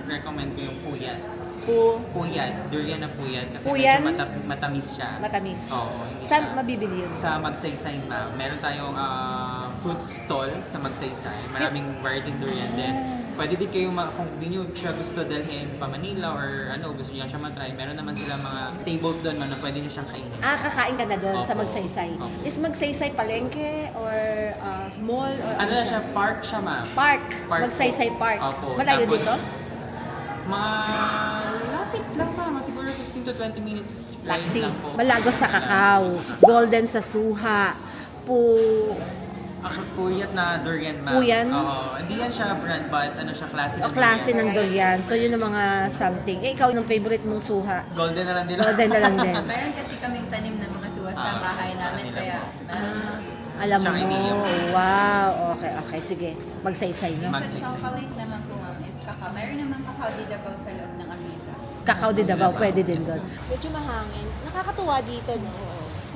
recommend ko yung puyat. Puyat, durian na puyat kasi Puyan? medyo matamis siya. Matamis. Oo. hindi Saan siya- mabibili yun? Sa Magsaysay ma'am. Meron tayong fruit stall sa Magsaysay. Maraming variety durian din. Pwede din kayo, kung di nyo siya gusto dalhin pa Manila or gusto niya siya matry, meron naman sila mga tables doon na pwede nyo siyang kainin. Kakain ka na doon sa Opo. Magsaysay. Opo. Is Magsaysay palengke or mall or Ano na siya? Park siya ma'am. Park. Park Magsaysay po. Park. Opo. Malayo Tapos, dito? Malapit lang ma'am. Siguro 15 to 20 minutes ride Taxi. lang po. Malagos sa Kakao. Golden sa Suha. Puyat na durian ma'am. Puyan? Oo. Hindi yan siya brand but siya klase ng Klase durian. ng durian. So, yun ang mga something. Ikaw, ng favorite mong Suha? Golden na lang din. Golden na lang din. Meron kasi kaming tanim ng mga suha sa bahay namin, kaya meron. Alam mo. Tsaka iniinom. Wow. Okay. Sige. Magsaysay, no? Yung sa chocolate naman po, ma'am, meron naman kakao di dabaw sa loob ng amisa. Kakao de Davao, pwede din doon. Medyo mahangin. Nakakatuwa dito, no?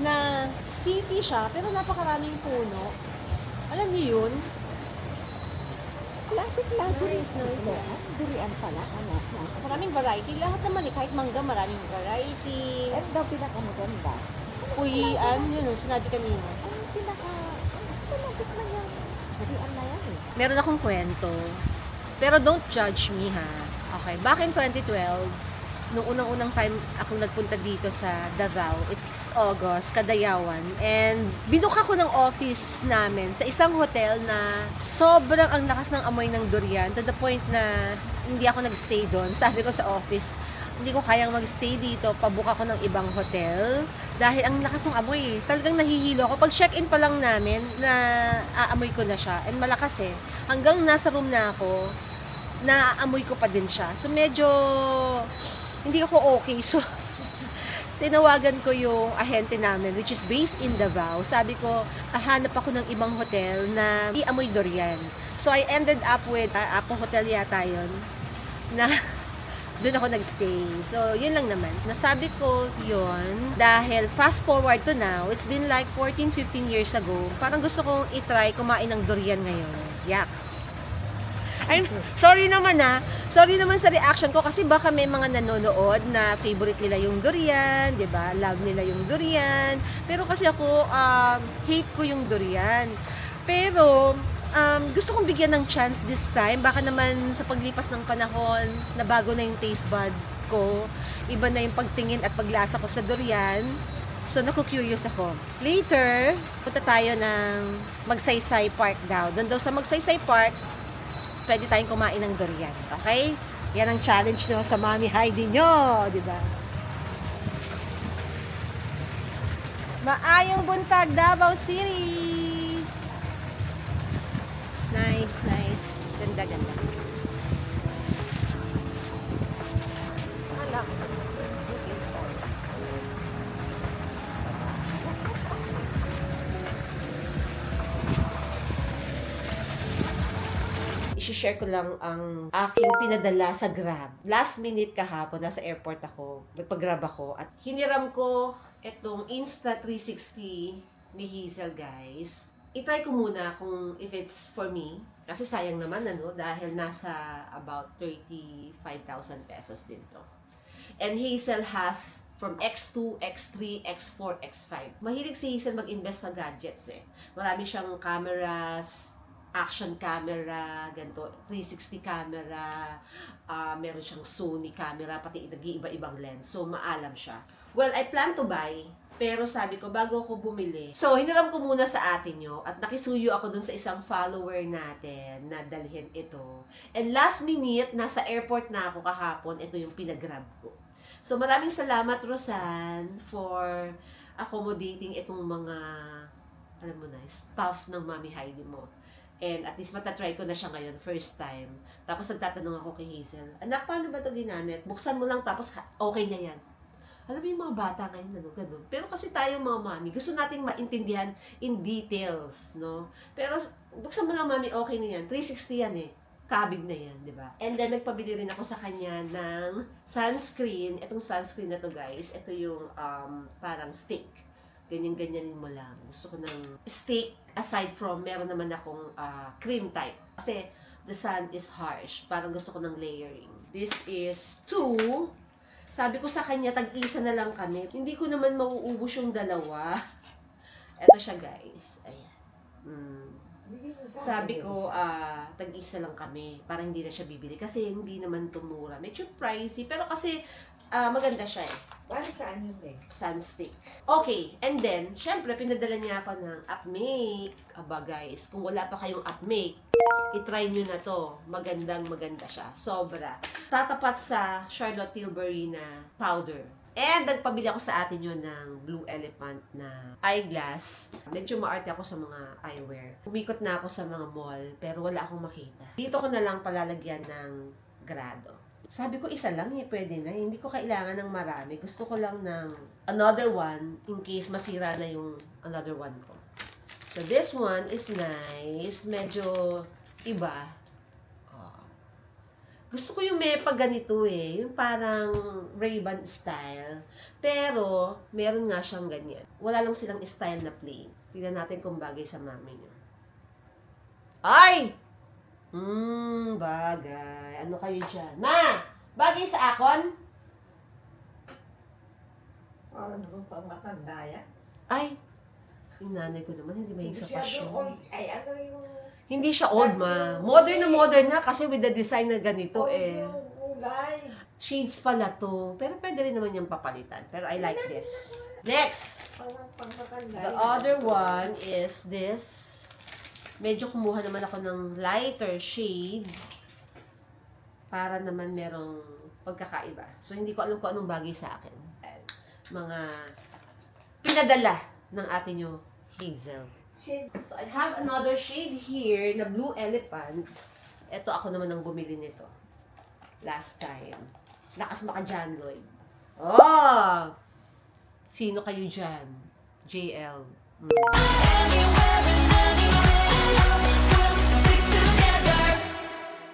Na city siya, pero napakaraming puno. Alam niyo yun? Classic durian pala, Maraming variety. Lahat naman eh, kahit mangga, maraming variety. Ano daw pinakamaganda? Puyian, yun, sinabi kanina. Talagang yan. Durian na yan eh. Meron akong kwento. Pero don't judge me, ha? Okay, back in 2012, nung unang-unang time akong nagpunta dito sa Davao, it's August, Kadayawan, and binuka ko ng office namin sa isang hotel na sobrang ang lakas ng amoy ng durian to the point na hindi ako nagstay doon. Sabi ko sa office, hindi ko kayang magstay dito, pabuka ko ng ibang hotel dahil ang lakas ng amoy. Talagang nahihilo ako. Pag check-in pa lang namin, na aamoy ko na siya. And malakas eh. Hanggang nasa room na ako, naaamoy ko pa din siya. So medyo hindi ako okay. So tinawagan ko yung ahente namin which is based in Davao. Sabi ko, hanap ako ng ibang hotel na iamoy durian. So I ended up with Apo Hotel yata yun na doon ako nagstay. So, yun lang naman. Nasabi ko yun dahil fast forward to now, it's been like 14-15 years ago. Parang gusto kong itry kumain ng durian ngayon. Yak. Ay, sorry naman Sorry naman sa reaction ko kasi baka may mga nanonood na favorite nila yung durian, 'di ba? Love nila yung durian. Pero kasi ako hate ko yung durian. Pero gusto kong bigyan ng chance this time. Baka naman sa paglipas ng panahon, nabago na yung taste bud ko. Iba na yung pagtingin at paglasa ko sa durian. So, naku-curious ako. Later, punta tayo ng Magsaysay Park daw. Doon daw sa Magsaysay Park, pwede tayong kumain ng durian. Okay? Yan ang challenge nyo sa Mami Heidi nyo. Di ba? Maayong buntag, Davao City! Nice, nice. Ganda, ganda. I-share ko lang ang aking pinadala sa Grab. Last minute kahapon, nasa airport ako, nagpag-Grab ako, at hiniram ko itong Insta360 ni Hazel, guys. I-try ko muna kung if it's for me, kasi sayang naman, dahil nasa about 35,000 pesos din to. And Hazel has from X2, X3, X4, X5. Mahilig si Hazel mag-invest sa gadgets eh. Marami siyang cameras, action camera, ganito, 360 camera, meron siyang Sony camera, pati nag-iiba-ibang lens. So, maalam siya. Well, I plan to buy, pero sabi ko, bago ako bumili. So, hiniram ko muna sa atin nyo, at nakisuyo ako dun sa isang follower natin na dalhin ito. And last minute, nasa airport na ako kahapon, ito yung pinag-grab ko. So, maraming salamat, Rosan, for accommodating itong mga, alam mo na, staff ng Mami Heidi mo. And at least matatry ko na siya ngayon, first time. Tapos nagtatanong ako kay Hazel, anak, paano ba ito ginamit? Buksan mo lang, tapos okay na yan. Alam mo yung mga bata ngayon, ganun. Pero kasi tayong mga mami, gusto nating maintindihan in details, no? Pero buksan mo lang, mami, okay na yan. 360 yan eh. Kabig na yan, di ba? And then, nagpabili rin ako sa kanya ng sunscreen. Itong sunscreen na to, guys, ito yung parang stick. Ganyan-ganyanin mo lang. Gusto ko ng stick, aside from, meron naman akong cream type. Kasi, the sun is harsh. Parang gusto ko ng layering. This is 2. Sabi ko sa kanya, tag-isa na lang kami. Hindi ko naman mauubos yung dalawa. Ito siya, guys. Ayan. Sabi ko, tag-isa lang kami. Para hindi na siya bibili. Kasi hindi naman tumura. Medyo pricey. Pero kasi, maganda siya eh. Para saan yun eh? Sunstick. Okay, and then, syempre, pinadala niya ako ng Upmake. Aba guys, kung wala pa kayong Upmake, itry nyo na to. Maganda siya. Sobra. Tatapat sa Charlotte Tilbury na powder. And nagpabili ako sa atin yun ng Blue Elephant na eyeglass. Medyo maarte ako sa mga eyewear. Umikot na ako sa mga mall, pero wala akong makita. Dito ko na lang palalagyan ng grado. Sabi ko, isa lang, pwede na. Hindi ko kailangan ng marami. Gusto ko lang ng another one in case masira na yung another one ko. So, this one is nice. Medyo iba. Gusto ko yung may pag ganito eh. Yung parang Ray-Ban style. Pero, meron nga siyang ganyan. Wala lang silang style na plain. Tignan natin kung bagay sa mami niyo. Ay! Bagay. Ano kayo dyan? Ma! Bagay sa akon? Parang naman pang matanda yan. Ay! Yung nanay ko naman, hindi mahilig sa fashion. Ay, ano yung... Hindi siya old, ma. Modern na modern na kasi with the design na ganito eh. yung kulay. Shades pala to. Pero pwede rin naman yung papalitan. Pero I like this. Next! Parang pang matanda. The other one is this. Medyo kumuha naman ako ng lighter shade para naman merong pagkakaiba. So, hindi ko alam kung anong bagay sa akin. Mga pinadala ng atin yung Hazel. So, I have another shade here na Blue Elephant. Ito, ako naman ang bumili nito. Last time. Lakas maka John Lloyd. Oh! Sino kayo dyan? JL.